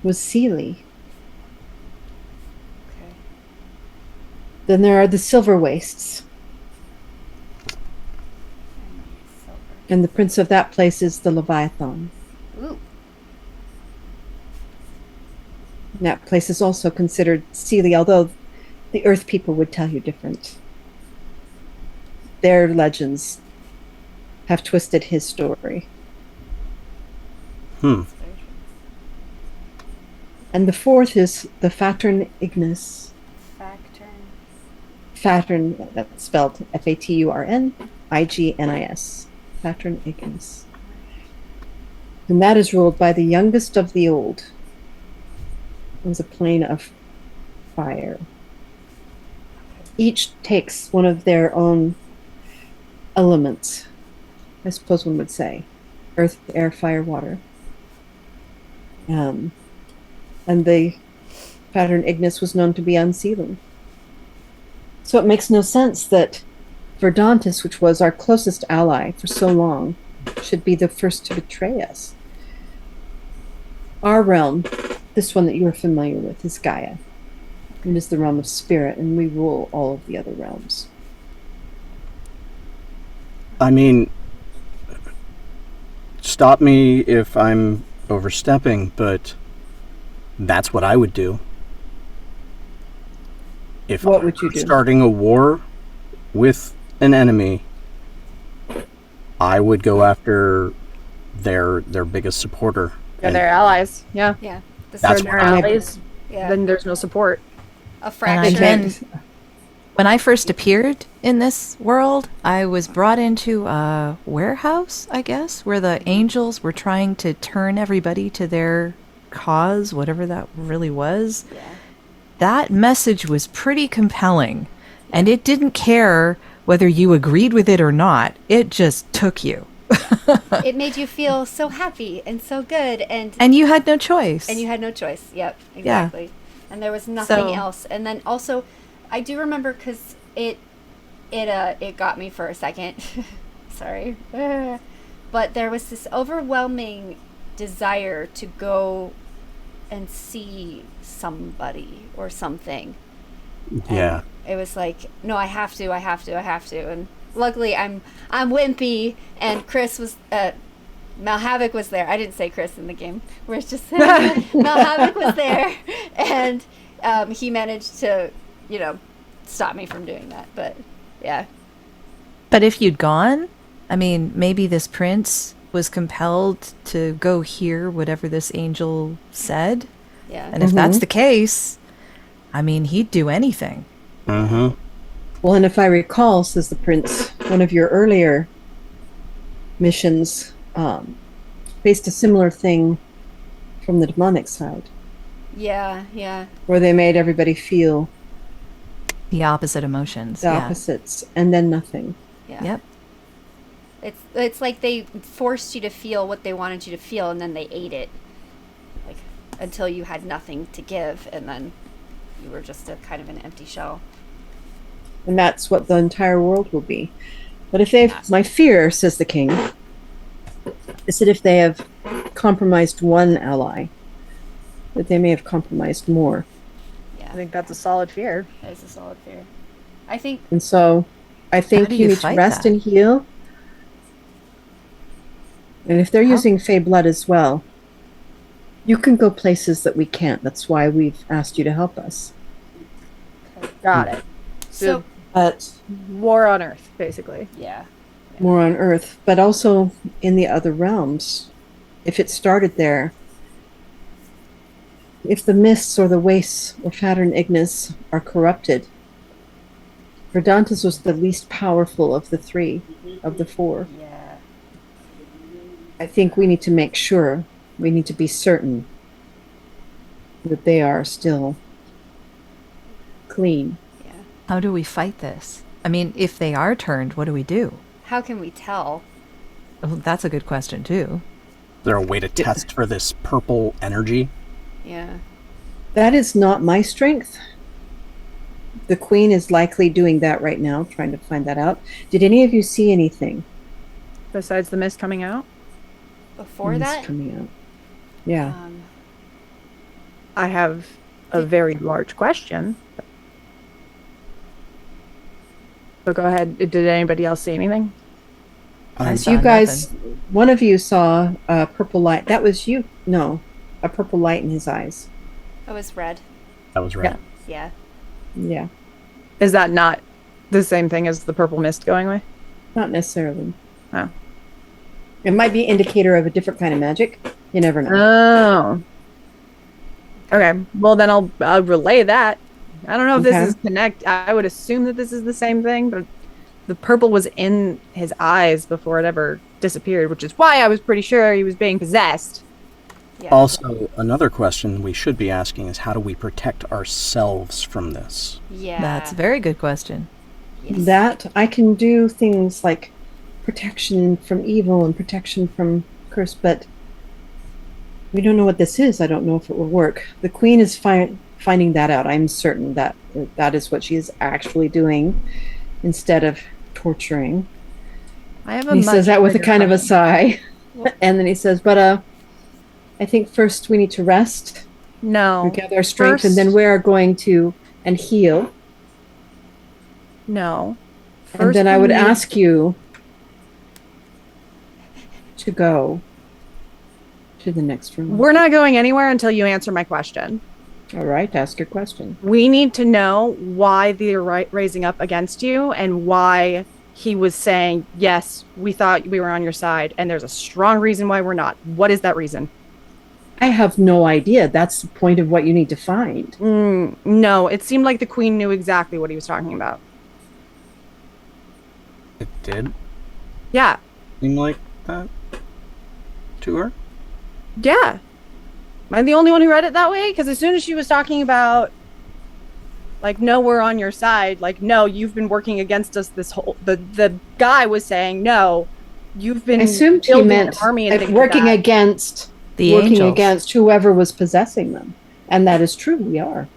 S4: was Sealy.
S2: Okay.
S4: Then there are the Silver Wastes, and the prince of that place is the Leviathan.
S2: Ooh.
S4: And that place is also considered Sealy, although the Earth people would tell you different. Their legends have twisted his story.
S3: Hmm.
S4: And the fourth is the Fatern Ignis. Fatern, that's spelled Faturn-Ignis. Fatern Ignis. And that is ruled by the youngest of the old. It was a plane of fire. Each takes one of their own elements, I suppose one would say. Earth, air, fire, water. And the Pattern Ignis was known to be unsealing. So it makes no sense that Verdantis, which was our closest ally for so long, should be the first to betray us. Our realm, this one that you are familiar with, is Gaia. It is the realm of spirit, and we rule all of the other realms.
S3: I mean, stop me if I'm overstepping, but that's what I would do. If
S4: What
S3: I
S4: would you
S3: were
S4: do?
S3: starting a war with an enemy, I would go after their biggest supporter.
S5: Yeah,
S3: And
S5: they're allies. Yeah.
S2: Yeah. The
S3: That's
S2: Silver
S3: what
S5: They're
S3: I-
S5: allies.
S2: Yeah.
S5: Then there's no support.
S2: A
S6: And
S2: fracture.
S6: again, when I first appeared in this world, I was brought into a warehouse, I guess, where the angels were trying to turn everybody to their cause, whatever that really was.
S2: Yeah.
S6: That message was pretty compelling, and it didn't care whether you agreed with it or not. It just took you.
S2: It made you feel so happy and so good, and
S6: And you had no choice.
S2: you had no choice. Yep, exactly. And there was nothing
S6: So-
S2: else. And then also, I do remember because it got me for a second. Sorry. But there was this overwhelming desire to go and see somebody or something.
S3: Yeah.
S2: And it was like, no, I have to. And luckily I'm wimpy, and Chris was Malhavoc was there. I didn't say Chris in the game. We're just Malhavoc was there, and he managed to, stop me from doing that. But yeah.
S6: But if you'd gone, I mean, maybe this prince was compelled to go hear whatever this angel said.
S2: Yeah.
S6: And if that's the case, I mean, he'd do anything.
S3: Mm-hmm.
S4: Well, and if I recall, says the prince, one of your earlier missions faced a similar thing from the demonic side,
S2: Yeah.
S4: where they made everybody feel
S6: The opposite emotions.
S4: the opposites and then nothing.
S2: Yeah.
S6: Yep.
S2: It's like they forced you to feel what they wanted you to feel, and then they ate it, like, until you had nothing to give, and then you were just a kind of an empty shell.
S4: And that's what the entire world will be. But if they've, my fear, says the king, is that if they have compromised one ally, that they may have compromised more.
S2: Yeah.
S5: I think that's a solid fear.
S2: That is a solid fear. I think
S4: And so I think
S6: do
S4: you
S6: you
S4: need to
S6: fight
S4: rest
S6: that?
S4: and heal. And if they're using Fey blood as well, you can go places that we can't. That's why we've asked you to help us.
S5: Got it.
S2: so.
S4: But
S5: War on Earth, basically.
S2: Yeah.
S4: more on Earth, but also in the other realms. If it started there, if the mists or the wastes or Pattern Ignis are corrupted, Verdantis was the least powerful of the three, of the four.
S2: Yeah.
S4: I think we need to make sure, we need to be certain that they are still clean.
S6: How do we fight this? I mean, if they are turned, what do we do?
S2: How can we tell?
S6: Oh, that's a good question, too.
S3: Is there a way to test for this purple energy?
S2: Yeah.
S4: That is not my strength. The Queen is likely doing that right now, trying to find that out. Did any of you see anything?
S5: Besides the mist coming out,
S2: Before
S4: Mist
S2: that,
S4: coming out? Yeah.
S5: I have a very large question. So go ahead. Did anybody else see anything?
S6: I
S4: So
S6: saw
S4: you guys,
S6: nothing.
S4: one of you saw a purple light. That was you. No, a purple light in his eyes.
S2: it was red.
S3: That was right.
S2: Yeah.
S4: Yeah,
S5: Is that not the same thing as the purple mist going away?
S4: not necessarily.
S5: Oh.
S4: It might be indicator of a different kind of magic. You never know.
S5: Oh. Okay. Well, then I'll relay that. I don't know if
S4: Okay.
S5: this is connect. I would assume that this is the same thing, but the purple was in his eyes before it ever disappeared, which is why I was pretty sure he was being possessed.
S2: Yeah.
S3: Also, another question we should be asking is how do we protect ourselves from this?
S2: Yeah.
S6: That's a very good question.
S2: Yes.
S4: That I can do things like protection from evil and protection from curse, but we don't know what this is. I don't know if it will work. The Queen is finding that out. I'm certain that that is what she is actually doing instead of torturing.
S5: I have a
S4: And he
S5: much
S4: says that with a
S5: bigger
S4: kind of a
S5: question.
S4: sigh. And then he says, but I think first we need to rest,
S5: No.
S4: gather our strength, and then
S5: First-
S4: we are going to and heal.
S5: No.
S4: And then
S5: First
S4: I
S5: we
S4: would
S5: need-
S4: ask you to go to the next room.
S5: We're not going anywhere until you answer my question.
S4: All right, ask your question.
S5: We need to know why they're raising up against you and why he was saying, yes, we thought we were on your side, and there's a strong reason why we're not. What is that reason?
S4: I have no idea. That's the point of what you need to find.
S5: No, it seemed like the Queen knew exactly what he was talking about.
S3: It did
S5: Yeah.
S3: seem like that to her.
S5: Yeah. Am I the only one who read it that way? Because as soon as she was talking about, like, no, we're on your side, like, no, you've been working against us this whole... The guy was saying, no, you've been
S4: I assumed he
S5: building
S4: meant
S5: an army and things
S4: working
S5: like that.
S4: against
S6: The
S4: working
S6: angels.
S4: against whoever was possessing them, and that is true. We are.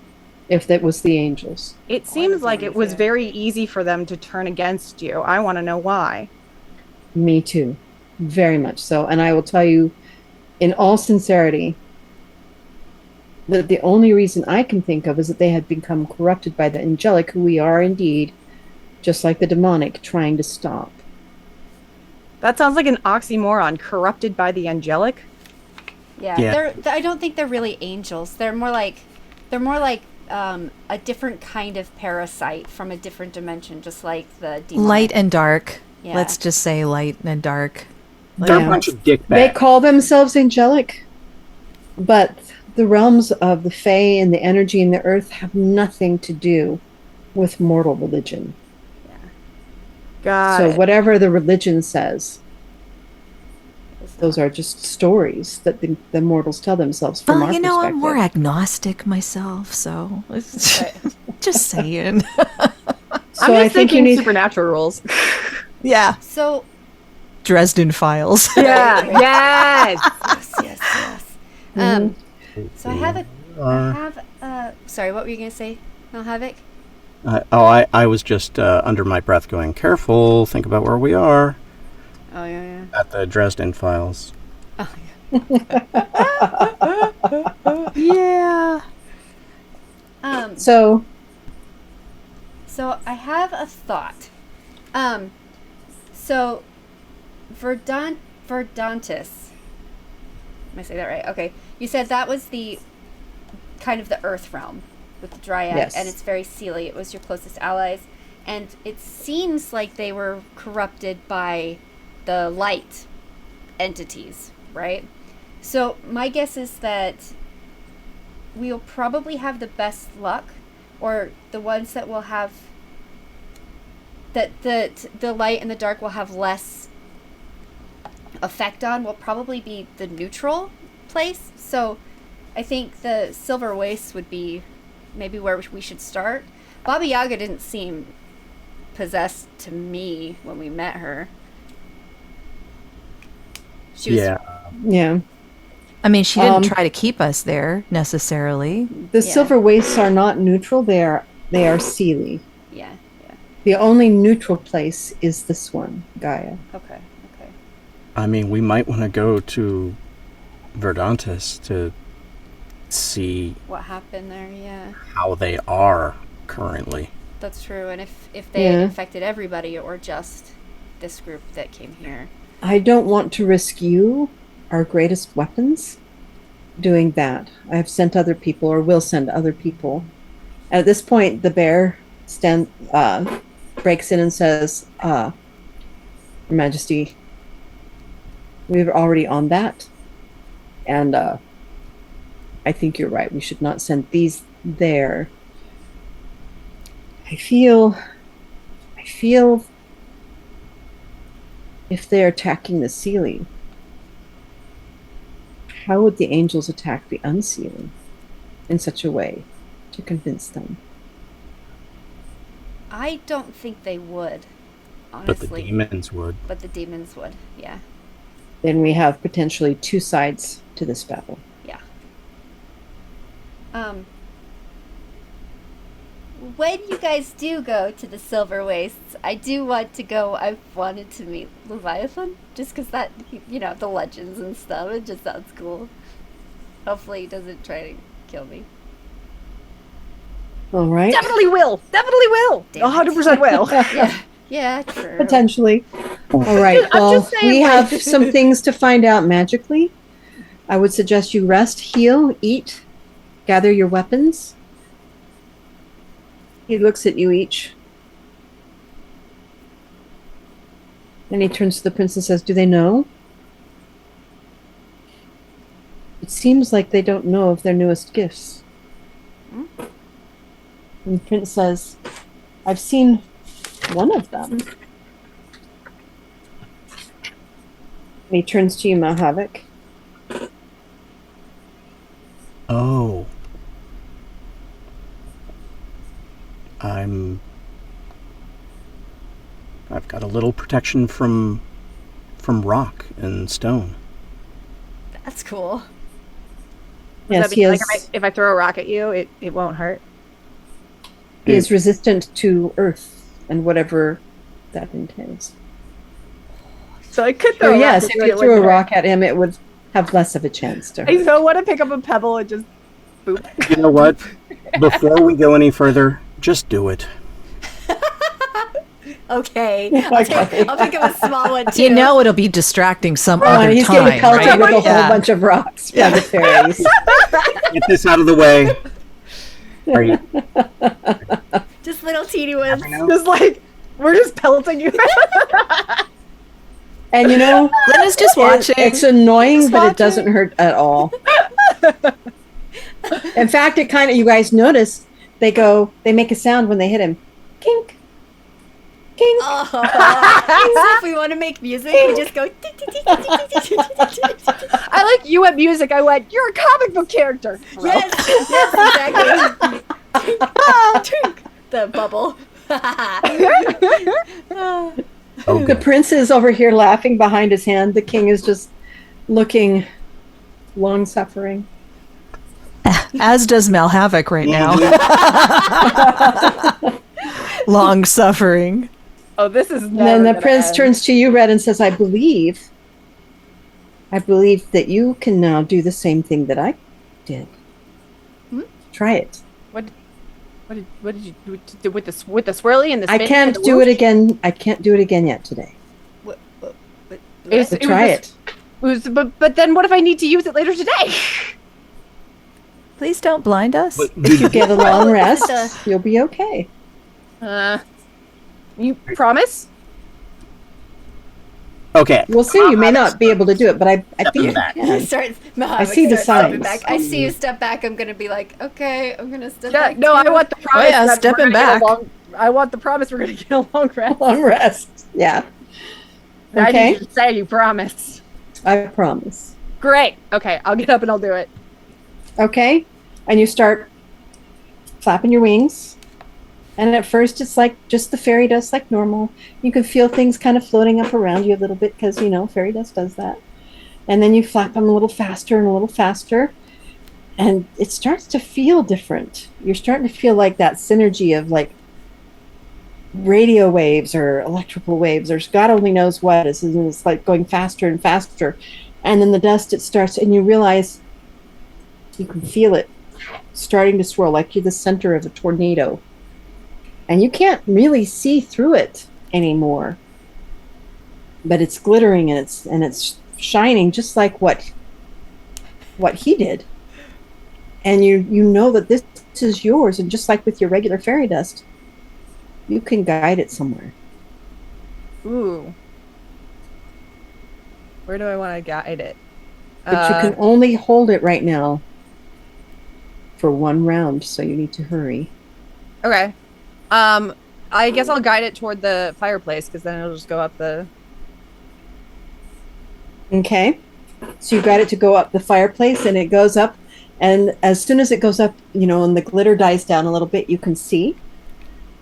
S4: if that was the angels.
S5: It seems like it was
S2: fair.
S5: very easy for them to turn against you. I want to know why.
S4: Me too. Very much so. And I will tell you, in all sincerity, that the only reason I can think of is that they had become corrupted by the angelic, who we are indeed, just like the demonic, trying to stop.
S5: That sounds like an oxymoron. Corrupted by the angelic.
S2: Yeah,
S3: Yeah.
S2: I don't think they're really angels. They're more like a different kind of parasite from a different dimension, just like the demonic.
S6: Light and dark.
S2: Yeah.
S6: Let's just say light and dark.
S3: They're
S4: Yeah.
S3: a bunch of dickbags.
S4: They call themselves angelic, but the realms of the Fae and the energy in the earth have nothing to do with mortal religion.
S5: Got
S4: So
S5: it.
S4: whatever the religion says, those are just stories that the mortals tell themselves from
S6: Well,
S4: our
S6: you know,
S4: perspective.
S6: I'm more agnostic myself, so just saying.
S4: So
S5: I'm just
S4: I think
S5: thinking
S4: you need
S5: supernatural rules.
S6: Yeah.
S2: So
S6: Dresden Files.
S5: Yeah. Yes.
S2: yes. So I have sorry, what were you gonna say, Havoc?
S3: I was just under my breath going, careful, think about where we are
S2: Oh yeah.
S3: at the Dresden Files.
S6: Yeah.
S4: so
S2: So I have a thought. So Verdantis. Am I saying that right? Okay. You said that was the kind of the Earth realm with the Dryad,
S4: Yes.
S2: and it's very Seelie. It was your closest allies, and it seems like they were corrupted by the light entities, right? So my guess is that we'll probably have the best luck, or the ones that will have that the light and the dark will have less effect on will probably be the neutral place. So I think the Silver Waste would be maybe where we should start. Baba Yaga didn't seem possessed to me when we met her. She was,
S4: yeah,
S6: I mean, she didn't try to keep us there necessarily.
S4: the Silver Wastes are not neutral. They are Seelie.
S2: yeah.
S4: The only neutral place is this one, Gaia.
S2: Okay.
S3: I mean, we might want to go to Verdantis to see
S2: What happened there? Yeah,
S3: how they are currently.
S2: that's true. And if they had infected everybody or just this group that came here.
S4: I don't want to risk you, our greatest weapons, doing that. I have sent other people, or will send other people. At this point, the bear breaks in and says, Your Majesty, we're already on that. And I think you're right. We should not send these there. I feel if they're attacking the Seelie, how would the angels attack the unseelie in such a way to convince them?
S2: I don't think they would,
S3: But the
S2: honestly.
S3: demons would.
S2: But the demons would, yeah.
S4: Then we have potentially two sides to this battle.
S2: Yeah. When you guys do go to the Silver Wastes, I do want to go. I've wanted to meet Leviathan, just because that, the legends and stuff, it just sounds cool. Hopefully he doesn't try to kill me.
S4: All right.
S5: Definitely will. Definitely will.
S2: Damn it.
S5: 100% will.
S2: Yeah, true.
S4: Potentially. All right.
S5: I'm
S4: Well,
S5: just saying,
S4: we
S5: like-
S4: have some things to find out magically. I would suggest you rest, heal, eat, gather your weapons. He looks at you each. And he turns to the prince and says, Do they know? It seems like they don't know of their newest gifts. And the prince says, I've seen one of them. And he turns to you, Mahavik.
S3: Oh. I've got a little protection from rock and stone.
S2: That's cool.
S4: Yes,
S5: Does that
S4: he
S5: mean,
S4: has.
S5: like, if I throw a rock at you, it won't hurt?
S4: is resistant to earth and whatever that entails.
S5: So I could
S4: So
S5: throw.
S4: yes, if you threw a rock at him, it would have less of a chance to
S5: I
S4: hurt.
S5: so want to pick up a pebble and just boop.
S3: You know what? Before we go any further, just do it.
S2: Okay.
S4: Okay.
S2: I'll pick up a small one too.
S6: You know it'll be distracting some
S4: Oh,
S6: other
S4: and he's
S6: time,
S4: getting pelted
S6: right?
S4: with a whole
S6: Yeah.
S4: bunch of rocks from the fairies.
S3: Get this out of the way. Are you?
S2: Just little teeny ones.
S5: Just like we're just pelting you.
S4: And you know,
S6: Lena's just watching.
S4: it's annoying,
S6: Just
S4: but
S6: watching.
S4: it doesn't hurt at all. In fact, it kind of, you guys notice, they make a sound when they hit him. Kink. Kink.
S2: Oh, so if we want to make music, we just go.
S5: I like you at music. I went. You're a comic book character.
S2: Yes, exactly. Tink. The bubble.
S4: The prince is over here laughing behind his hand. The king is just looking long-suffering.
S6: As does Malhavoc right now. Long suffering.
S5: Oh, this is.
S4: And then the prince turns to you, Red, and says, I believe that you can now do the same thing that I did. Try it.
S5: What did you do with the swirly and the?
S4: I
S5: spinning
S4: can't
S5: and the
S4: do
S5: whoosh?
S4: it again. I can't do it again yet today. So try it.
S5: But then what if I need to use it later today?
S6: Please don't blind us.
S4: If you get a long rest, you'll be okay.
S5: You promise?
S3: Okay.
S4: We'll see. You may not be able to do it, but I think you can.
S2: I
S4: see the signs.
S2: Back. I see you step back. I'm gonna be like, okay, I'm gonna step
S5: Yeah,
S2: back.
S5: no, I
S2: too.
S5: want the promise.
S6: yeah,
S5: that we're
S6: stepping
S5: gonna get
S6: back.
S5: I want the promise we're going to get a long rest.
S4: Long rest. Yeah.
S5: I
S4: Okay.
S5: need you to say you promise.
S4: I promise.
S5: Great. Okay, I'll get up and I'll do it.
S4: Okay. And you start flapping your wings. And at first, it's like just the fairy dust, like normal. You can feel things kind of floating up around you a little bit because, you know, fairy dust does that. And then you flap them a little faster and a little faster. And it starts to feel different. You're starting to feel like that synergy of like radio waves or electrical waves, or God only knows what. It's like going faster and faster. And then the dust, it starts, and you realize you can feel it starting to swirl like you're the center of a tornado. And you can't really see through it anymore. But it's glittering and it's shining just like what he did. And you know that this is yours, and just like with your regular fairy dust, you can guide it somewhere.
S5: Ooh. Where do I want to guide it?
S4: But you can only hold it right now for one round, so you need to hurry.
S5: Okay. I guess I'll guide it toward the fireplace because then it'll just go up the.
S4: Okay. So you got it to go up the fireplace, and it goes up. And as soon as it goes up, you know, and the glitter dies down a little bit, you can see.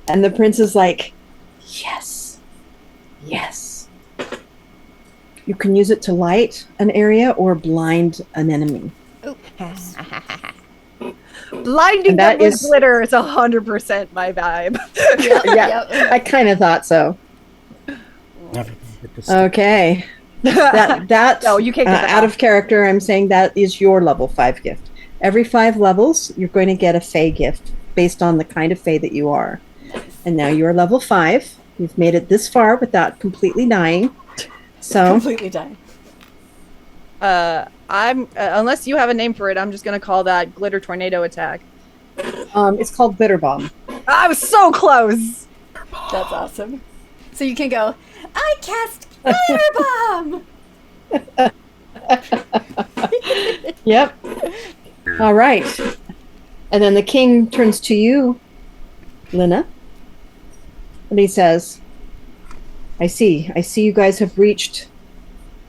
S4: And the prince is like, yes, yes. You can use it to light an area or blind an enemy.
S5: Blinding
S4: And that
S5: them with
S4: is-
S5: glitter is 100% my vibe.
S4: Yeah, I kind of thought so. Okay. That
S5: No, you can't get that
S4: out
S5: off.
S4: of character, I'm saying that is your level 5 gift. Every 5 levels, you're going to get a Fae gift based on the kind of Fae that you are. And now you're level 5. You've made it this far without completely dying. So,
S2: Completely dying.
S5: I'm unless you have a name for it, I'm just gonna call that glitter tornado attack.
S4: it's called Glitter Bomb.
S5: I was so close.
S2: That's awesome. So you can go, I cast Firebomb!
S4: Yep. All right. And then the king turns to you, Lena. And he says, I see you guys have reached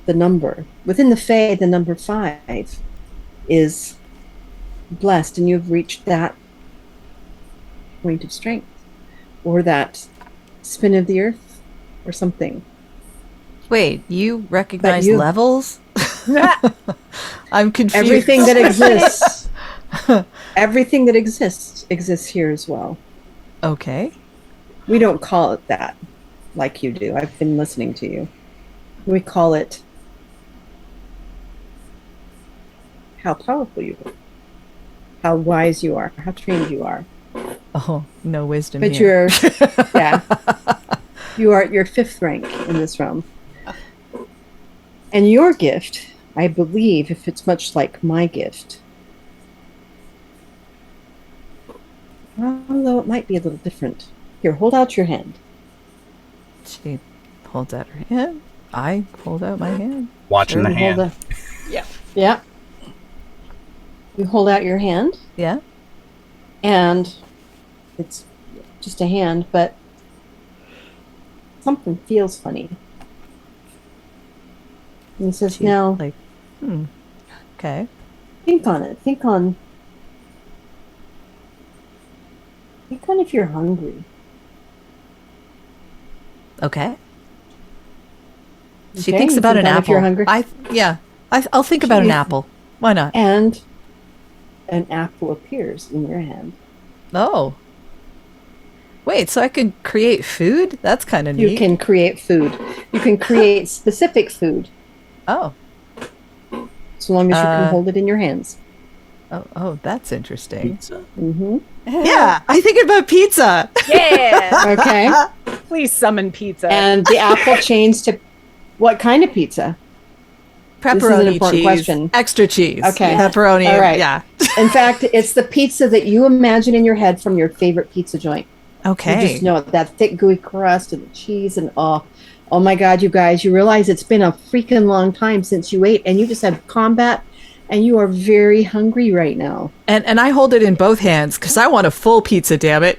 S4: the number. Within the Fae, the number 5 is blessed, and you've reached that point of strength, or that spin of the earth, or something.
S6: Wait, you recognize
S4: you-
S6: levels? I'm confused.
S4: Everything that exists exists here as well.
S6: Okay.
S4: We don't call it that like you do. I've been listening to you. We call it how powerful you are, how wise you are, how trained you are.
S6: Oh, no wisdom
S4: But
S6: here.
S4: yeah, you are at your 5th rank in this realm. And your gift, I believe, if it's much like my gift, although it might be a little different. Here, hold out your hand.
S6: She holds out her hand. I hold out my hand.
S3: Watching the
S4: You hold
S3: hand.
S4: Yeah. You hold out your hand,
S6: Yeah.
S4: and it's just a hand, but something feels funny. And he says,
S6: She,
S4: now,
S6: like, okay.
S4: think on it. Think on if you're hungry.
S6: Okay. She
S4: Okay,
S6: thinks
S4: you
S6: about
S4: think
S6: an
S4: on
S6: apple.
S4: if you're hungry.
S6: I'll think about an
S4: You-
S6: apple. Why not?
S4: And an apple appears in your hand.
S6: Oh. Wait, so I can create food? That's kind of neat.
S4: You can create food. You can create specific food,
S6: Oh.
S4: so long as you can
S6: Uh,
S4: hold it in your hands.
S6: Oh, that's interesting.
S3: Pizza.
S4: Mm-hmm.
S6: Yeah, I think about pizza.
S5: Yeah.
S4: Okay.
S5: Please summon pizza.
S4: And the apple changed to what kind of pizza? This is an
S6: Pepperoni
S4: important
S6: cheese.
S4: question.
S6: Extra cheese.
S4: Okay.
S6: Pepperoni.
S4: All right.
S6: Yeah.
S4: In fact, it's the pizza that you imagine in your head from your favorite pizza joint. You
S6: Okay.
S4: just know it, that thick, gooey crust and the cheese and oh my God, you guys! You realize it's been a freaking long time since you ate, and you just had combat, and you are very hungry right now.
S6: And I hold it in both hands because I want a full pizza, damn it.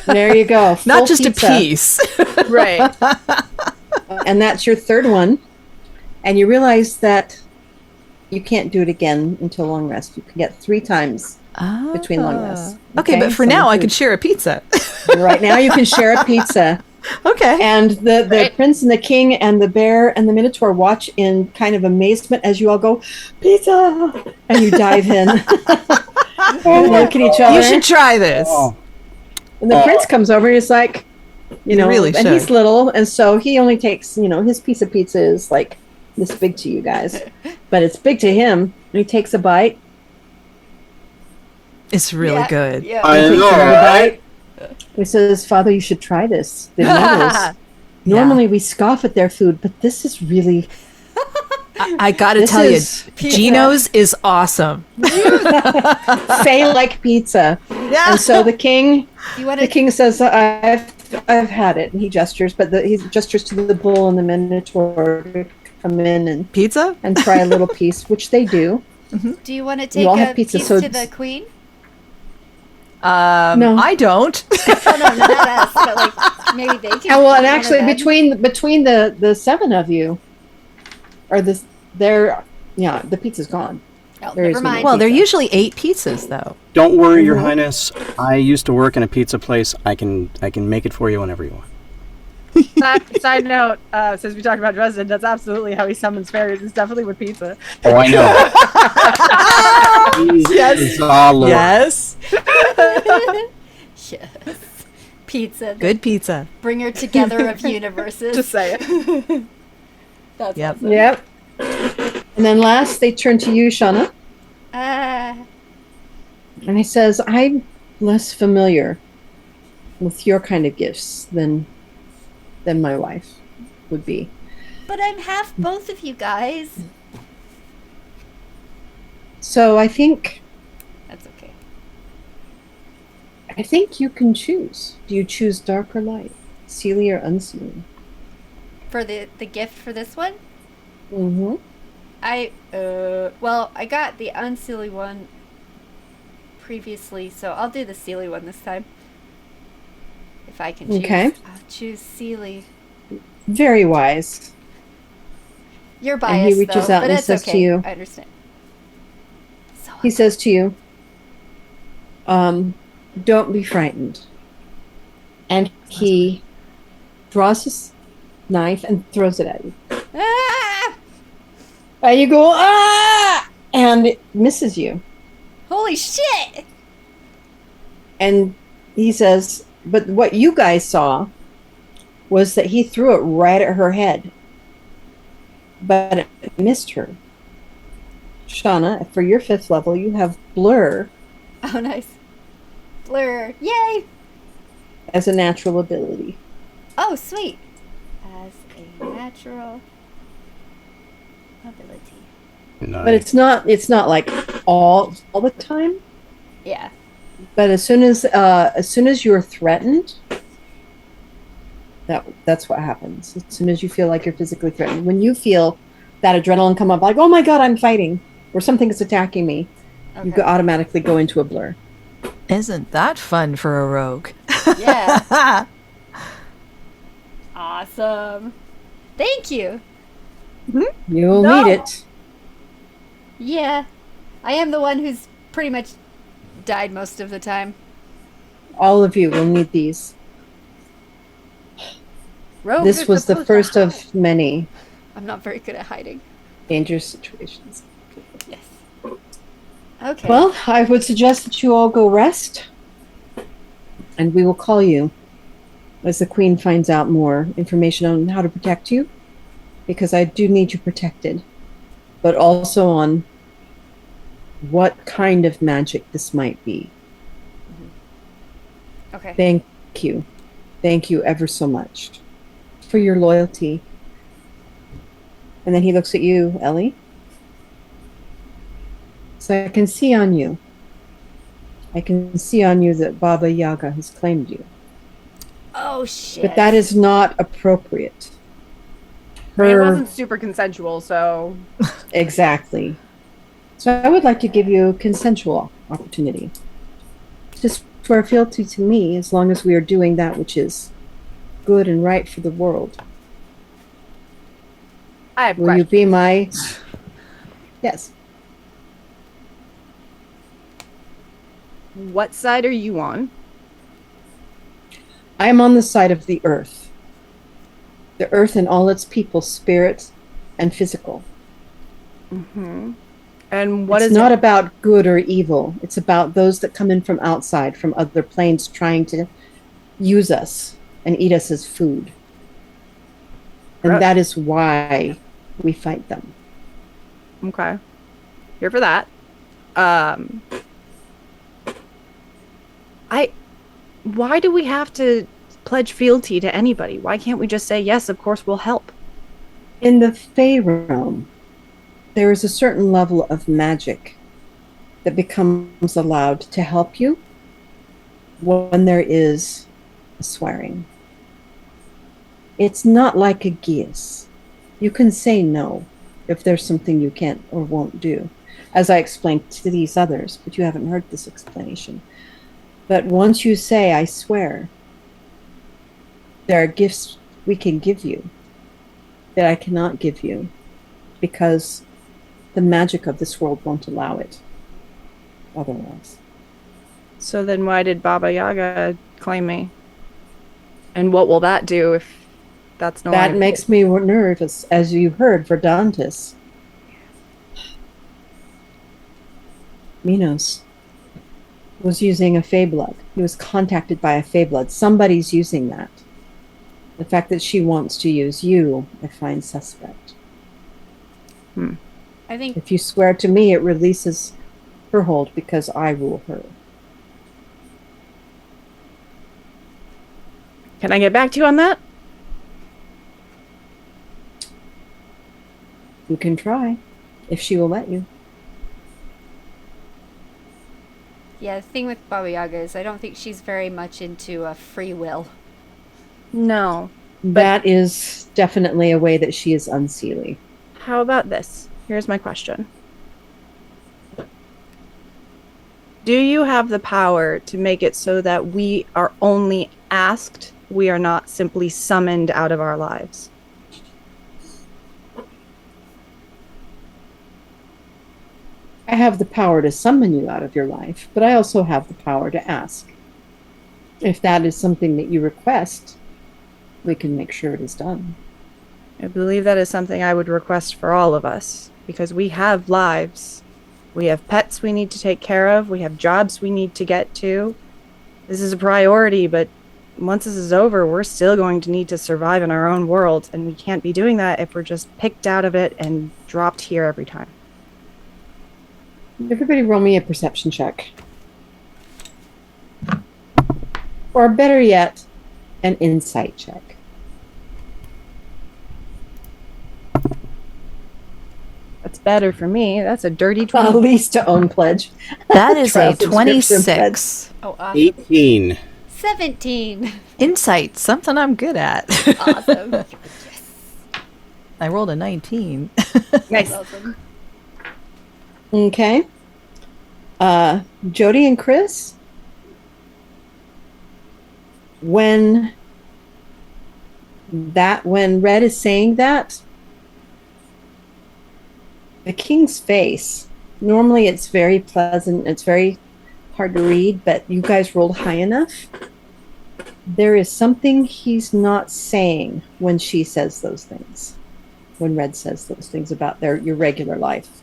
S4: There you go.
S6: Not
S4: Full
S6: just
S4: pizza.
S6: a piece.
S5: right.
S4: And that's your 3rd one. And you realize that you can't do it again until long rest. You can get 3 times between long rests.
S6: Okay, but for
S4: So
S6: now I
S4: food.
S6: can share a pizza.
S4: Right now you can share a pizza.
S6: Okay.
S4: And the prince and the king and the bear and the minotaur watch in kind of amazement as you all go, pizza! And you dive in. And look at each other.
S6: You should try this.
S3: Oh,
S4: And the prince comes over and he's like, you know,
S6: really
S4: and he's
S6: should.
S4: little, and so he only takes, his piece of pizza is like this big to you guys, but it's big to him. And he takes a bite.
S6: It's really good.
S1: Yeah.
S3: I
S4: He takes
S3: know,
S4: another
S3: right?
S4: bite. He says, Father, you should try this. Didn't know this. Normally we scoff at their food, but this is really
S6: I gotta
S4: This
S6: tell you,
S4: is
S1: pizza.
S6: Gino's is awesome.
S4: Fey like pizza.
S6: Yeah.
S4: And so the king
S2: You want
S4: the
S2: to?
S4: king says, I've had it, and he gestures, but he gestures to the bull and the minotaur to come in
S6: Pizza?
S4: and try a little piece, which they do.
S2: Do you want to take
S4: all
S2: a
S4: have pizza,
S2: piece
S4: so
S2: to
S4: it's-
S2: the queen?
S4: No.
S6: I don't.
S2: Oh no, not us, but like maybe they can.
S4: And well, and
S2: one of
S4: actually,
S2: them.
S4: between the 7 of you, or the pizza's gone.
S2: Oh,
S4: there is
S2: never
S4: no
S2: mind.
S6: Well, they're
S4: pizza.
S6: usually 8 pizzas, though.
S3: Don't worry, Your
S4: Mhm.
S3: Highness. I used to work in a pizza place. I can make it for you whenever you want.
S5: Side note, since we talked about Dresden, that's absolutely how he summons fairies. It's definitely with pizza.
S3: Oh, I know.
S6: Yes.
S3: Lord.
S6: Yes.
S2: Yes. Pizza.
S6: Good pizza.
S2: Bringer together of universes.
S5: Just say it.
S2: That's
S6: Yep.
S2: awesome.
S4: Yep. And then last, they turn to you, Shauna, and he says, I'm less familiar with your kind of gifts than my wife would be.
S2: but I'm half both of you guys.
S4: So I think
S2: That's okay.
S4: you can choose. Do you choose dark or light? Seelie or unseelie?
S2: For the gift for this one,
S4: Mm-hmm.
S2: I got the unseelie one previously, so I'll do the sealy one this time. If I can choose.
S4: Okay.
S2: I'll choose sealy.
S4: Very wise.
S2: You're
S4: And
S2: biased,
S4: he reaches
S2: though,
S4: out
S2: but
S4: and
S2: it's
S4: says
S2: okay.
S4: to you,
S2: I understand. So
S4: he says to you, don't be frightened. And he draws his knife and throws it at you.
S2: Ah!
S4: And you go, ah! And it misses you.
S2: Holy shit!
S4: And he says, But what you guys saw was that he threw it right at her head, but it missed her. Shauna, for your 5th level, you have blur
S2: Oh, nice. Blur. Yay!
S4: as a natural ability.
S2: Oh, sweet. As a natural ability.
S3: Nice.
S4: But it's not like all the time.
S2: Yeah.
S4: But as soon as you're threatened, that's what happens. As soon as you feel like you're physically threatened, when you feel that adrenaline come up, like, oh my god, I'm fighting, or something is attacking me, you
S2: Okay.
S4: automatically go into a blur.
S6: Isn't that fun for a rogue?
S2: Yeah. Awesome. Thank you.
S4: You'll
S5: No.
S4: need it.
S2: Yeah. I am the one who's pretty much died most of the time.
S4: All of you will need these.
S2: Rogues
S4: This
S2: are
S4: was the
S2: supposed
S4: first
S2: to
S4: of
S2: hide.
S4: many
S2: I'm not very good at hiding.
S4: dangerous situations.
S2: Yes. Okay.
S4: Well, I would suggest that you all go rest, and we will call you as the Queen finds out more information on how to protect you, because I do need you protected, but also on what kind of magic this might be.
S2: Okay.
S4: Thank you. Thank you ever so much for your loyalty. And then he looks at you, Ellie. So I can see on you. I can see on you that Baba Yaga has claimed you.
S2: Oh shit.
S4: But that is not appropriate.
S5: I mean, it
S4: Her-
S5: wasn't super consensual, so
S4: Exactly. So I would like to give you a consensual opportunity. Just for a fealty to me, as long as we are doing that which is good and right for the world.
S5: I have
S4: Will you
S5: questions.
S4: be my... Yes.
S5: What side are you on?
S4: I am on the side of the earth. The earth and all its people, spirit and physical.
S5: Mm-hmm. And what
S4: It's
S5: is
S4: not
S5: it?
S4: about good or evil. It's about those that come in from outside, from other planes, trying to use us and eat us as food. And
S5: Right.
S4: that is why we fight them.
S5: Okay. Here for that. Why do we have to pledge fealty to anybody? Why can't we just say, yes, of course we'll help?
S4: In the Fey realm, there is a certain level of magic that becomes allowed to help you when there is a swearing. It's not like a geas. You can say no if there's something you can't or won't do, as I explained to these others, but you haven't heard this explanation. But once you say, I swear, there are gifts we can give you that I cannot give you because the magic of this world won't allow it otherwise.
S5: So then why did Baba Yaga claim me? And what will that do if that's no
S4: That
S5: longer-
S4: makes me nervous, as you heard, Verdantis. Minos was using a Fey blood. He was contacted by a Fey blood. Somebody's using that. The fact that she wants to use you, I find suspect.
S2: I think
S4: If you swear to me, it releases her hold because I rule her.
S5: Can I get back to you on that?
S4: You can try, if she will let you.
S2: yeah, the thing with Baba Yaga is I don't think she's very much into free will.
S5: No.
S4: That is definitely a way that she is unseelie.
S5: How about this? Here's my question. Do you have the power to make it so that we are only asked, we are not simply summoned out of our lives?
S4: I have the power to summon you out of your life, but I also have the power to ask. If that is something that you request, we can make sure it is done.
S5: I believe that is something I would request for all of us, because we have lives. We have pets we need to take care of. We have jobs we need to get to. This is a priority, but once this is over, we're still going to need to survive in our own world, and we can't be doing that if we're just picked out of it and dropped here every time.
S4: Everybody roll me a perception check. Or better yet, an insight check.
S5: That's better for me. That's a dirty
S4: At
S5: 20.
S4: least to own pledge.
S6: That is
S4: Trial
S6: a
S4: subscription
S6: 26.
S2: Oh, awesome.
S3: 18.
S2: 17.
S6: Insight, something I'm good at.
S2: Awesome.
S6: I rolled a 19.
S5: Nice.
S2: Awesome.
S4: Okay. Jody and Chris, when Red is saying that, the king's face, normally it's very pleasant, it's very hard to read, but you guys rolled high enough. There is something he's not saying when she says those things, when Red says those things about your regular life.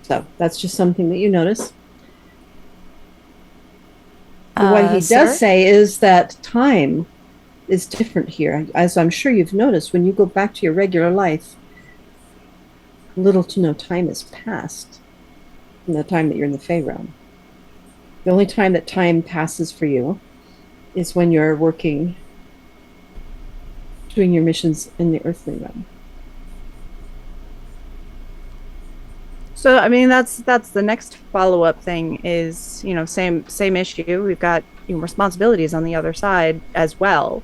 S4: So that's just something that you notice. What he
S6: Sir?
S4: does say is that time is different here. As I'm sure you've noticed, when you go back to your regular life, little to no time has passed from the time that you're in the Fey realm. The only time that time passes for you is when you're working, doing your missions in the earthly realm.
S5: So I mean, that's the next follow-up thing is, same issue. We've got responsibilities on the other side as well.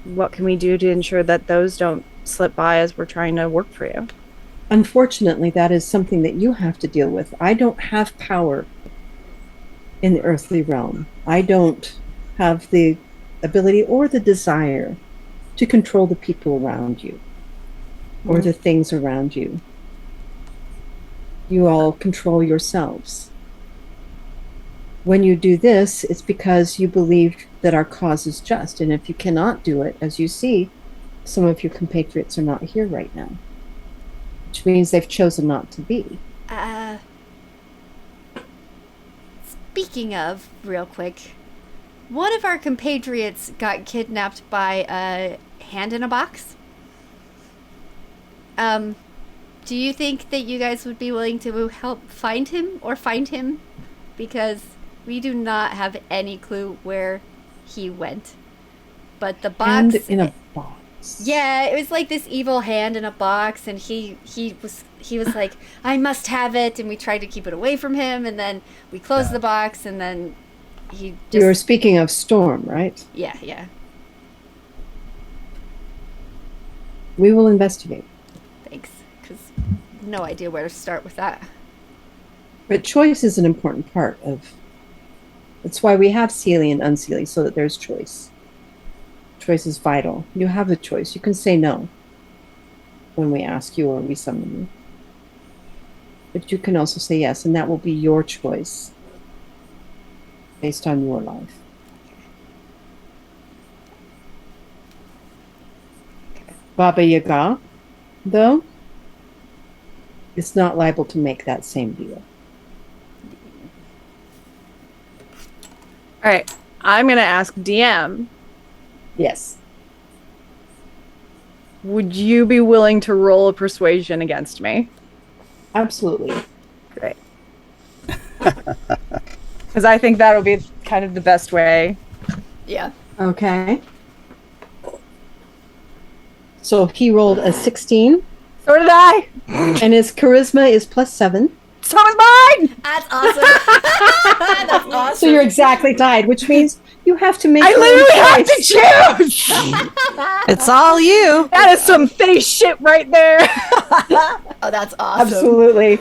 S5: What can we do to ensure that those don't slip by as we're trying to work for you?
S4: Unfortunately, that is something that you have to deal with. I don't have power in the earthly realm. I don't have the ability or the desire to control the people around you or the things around you. You all control yourselves. When you do this, it's because you believe that our cause is just. And if you cannot do it, as you see, some of your compatriots are not here right now, which means they've chosen not to be.
S2: Speaking of, real quick, one of our compatriots got kidnapped by a hand in a box. Do you think that you guys would be willing to help find him or find him? Because we do not have any clue where he went. But the box...
S4: Hand in a box.
S2: Yeah, it was like this evil hand in a box, and he was like, I must have it, and we tried to keep it away from him, and then we closed the box, and then he just...
S4: You were speaking of Storm, right?
S2: Yeah.
S4: We will investigate.
S2: Thanks, because no idea where to start with that.
S4: But choice is an important part of... That's why we have Seelie and Unseelie, so that there's choice. Choice is vital. You have a choice. You can say no when we ask you or we summon you. But you can also say yes, and that will be your choice based on your life. Baba Yaga, though, is not liable to make that same deal.
S5: All right, I'm gonna ask DM.
S4: Yes.
S5: Would you be willing to roll a persuasion against me?
S4: Absolutely.
S5: Great. Because I think that'll be kind of the best way.
S2: Yeah.
S4: Okay. So he rolled a 16,
S5: So did I.
S4: and his charisma is +7.
S5: So is mine.
S2: That's awesome. That's awesome.
S4: So you're exactly tied, which means you have to make
S5: I
S4: your own
S5: literally have
S4: choice.
S5: to choose.
S6: It's all you.
S5: That is some face shit right there.
S2: Oh, that's awesome.
S4: Absolutely.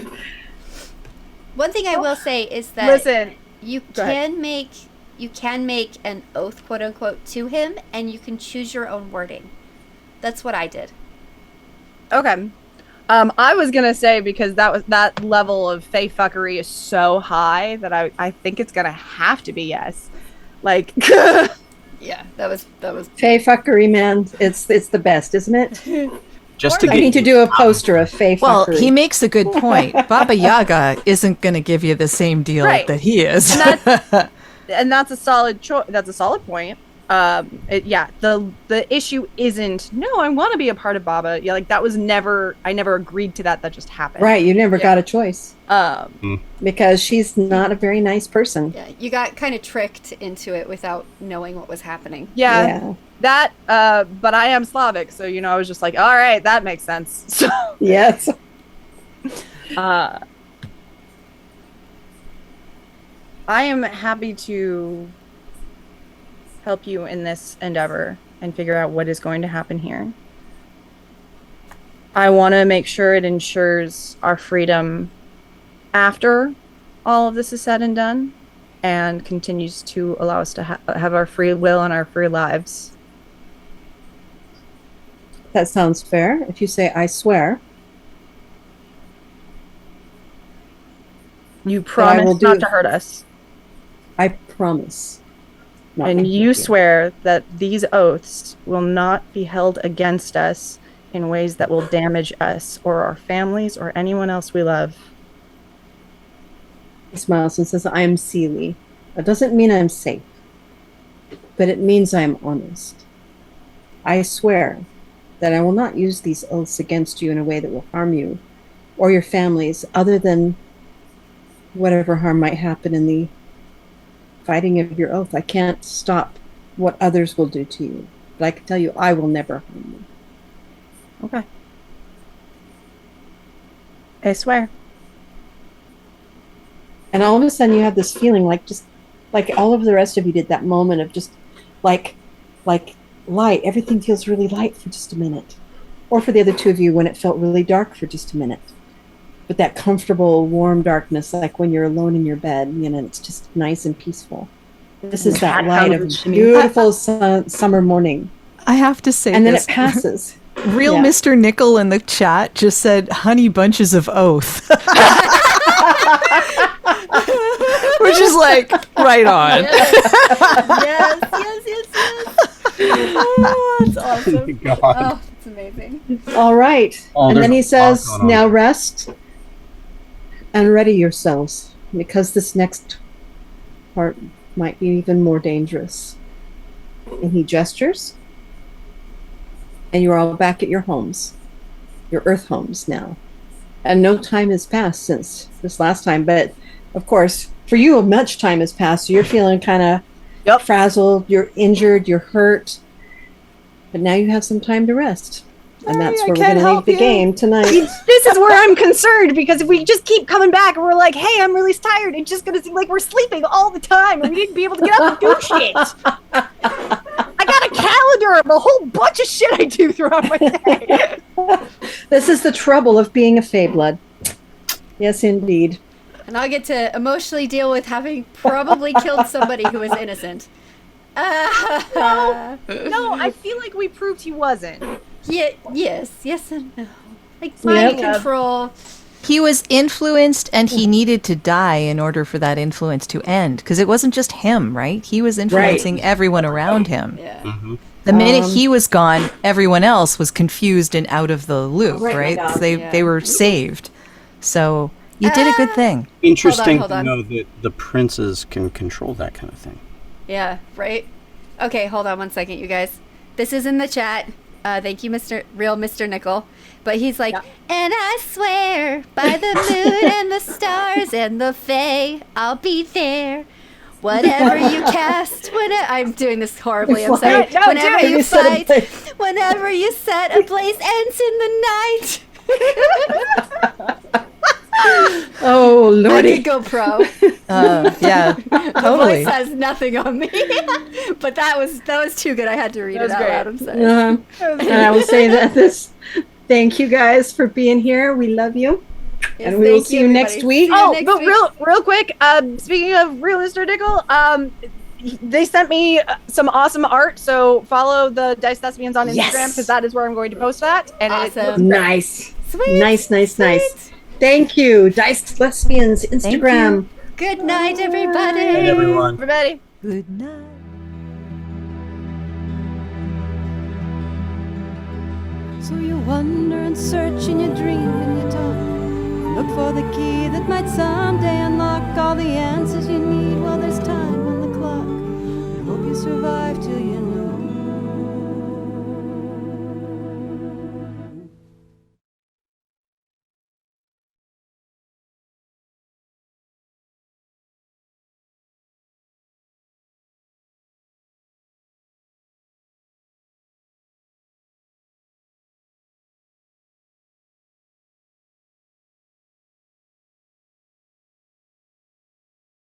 S2: One thing I will say is that
S5: Listen,
S2: you
S5: go ahead.
S2: can make an oath, quote unquote, to him, and you can choose your own wording. That's what I did.
S5: okay. I was gonna say, because that level of fey fuckery is so high that I think it's gonna have to be yes. Like,
S2: Yeah, that was.
S4: Fey fuckery, man. It's the best, isn't it?
S3: Just to
S4: I need to do a poster of Fey
S6: Well,
S4: fuckery.
S6: he makes a good point. Baba Yaga isn't going to give you the same deal
S5: Right.
S6: that he is.
S5: And and that's a solid choice. That's a solid point. The issue isn't no, I want to be a part of Baba. Yeah, like that was never. I never agreed to that. That just happened.
S4: Right, you never got a choice
S5: Um,
S4: because she's not a very nice person.
S2: Yeah, you got kind of tricked into it without knowing what was happening.
S5: yeah, that. But I am Slavic, so I was just like, all right, that makes sense. So,
S4: Yes.
S5: I am happy to help you in this endeavor and figure out what is going to happen here. I want to make sure it ensures our freedom after all of this is said and done, and continues to allow us to have our free will and our free lives.
S4: That sounds fair. If you say, I swear.
S5: You
S4: I will
S5: promise
S4: do
S5: not
S4: it.
S5: to hurt us.
S4: I promise. not to
S5: And
S4: hurt
S5: you swear that these oaths will not be held against us in ways that will damage us or our families or anyone else we love.
S4: He smiles and says, I am Seely. That doesn't mean I'm safe, but it means I am honest. I swear that I will not use these oaths against you in a way that will harm you or your families, other than whatever harm might happen in the fighting of your oath. I can't stop what others will do to you, but I can tell you I will never harm you.
S5: Okay. I swear.
S4: And all of a sudden you have this feeling like, just like all of the rest of you did, that moment of just like light. Everything feels really light for just a minute. Or for the other two of you, when it felt really dark for just a minute. But that comfortable, warm darkness, like when you're alone in your bed, it's just nice and peaceful. This is that light of a beautiful summer morning.
S6: I have to say
S4: And then
S6: this.
S4: it passes.
S6: Real
S4: Yeah.
S6: Mr. Nickel in the chat just said honey bunches of oath. Which is like right on.
S2: Yes. Oh, that's awesome.
S3: God.
S2: Oh, it's amazing.
S4: All right.
S3: Oh,
S4: And then
S3: there's
S4: he
S3: a lot
S4: says,
S3: going on.
S4: now rest and ready yourselves, because this next part might be even more dangerous. And he gestures, and you're all back at your homes, your earth homes now. And no time has passed since this last time, but of course, for you, much time has passed, so you're feeling kind of frazzled, you're injured, you're hurt, but now you have some time to rest. And that's where we're going to leave the game tonight.
S5: This is where I'm concerned, because if we just keep coming back and we're like, hey, I'm really tired, it's just going to seem like we're sleeping all the time and we didn't be able to get up and do shit. I got a calendar of a whole bunch of shit I do throughout my day.
S4: This is the trouble of being a Feyblood. Yes, indeed.
S2: And I'll get to emotionally deal with having probably killed somebody who was innocent.
S5: No, I feel like we proved he wasn't.
S2: Yes and no. Like mind control.
S6: He was influenced and he needed to die in order for that influence to end. Because it wasn't just him, right? He was influencing everyone around him.
S2: Yeah.
S3: Mm-hmm.
S6: The minute he was gone, everyone else was confused and out of the loop, right? So they were saved. So you did a good thing.
S3: Interesting
S2: hold on.
S3: to know that the princes can control that kind of thing.
S2: Yeah, right? Okay, hold on 1 second, you guys. This is in the chat. Thank you, Mr. Nickel. But he's like, and I swear by the moon and the stars and the fae, I'll be there. Whatever you cast, I'm doing this horribly. I'm sorry.
S5: No,
S2: whenever
S5: dude,
S2: you fight, whenever you set a place ends in the night.
S4: Oh,
S2: I
S4: Lordy.
S2: could go pro.
S6: Yeah,
S2: The
S6: totally.
S2: voice has nothing on me. But that was too good. I had to read it
S5: was
S2: out
S5: great.
S2: loud. I'm sorry.
S4: And I will say that thank you guys for being here. We love you.
S2: Yes,
S4: And we will
S2: thank
S4: see you next
S2: everybody.
S4: week.
S2: See you
S5: Oh,
S2: next
S5: but
S2: week.
S5: real quick, speaking of Real Mr. Nickel, they sent me some awesome art, so follow the Diced Thespians on Instagram,
S4: Yes.
S5: because that is where I'm going to post that. And
S2: Awesome.
S4: Nice.
S2: Sweet.
S4: Nice.
S2: Sweet.
S4: Thank you. Diced Thespians Instagram.
S2: Good night, everybody.
S3: Hey, everyone.
S5: everybody.
S6: Good night.
S1: So you wander and search and you dream and you talk. Look for the key that might someday unlock all the answers you need while there's time on the clock. survive till you know.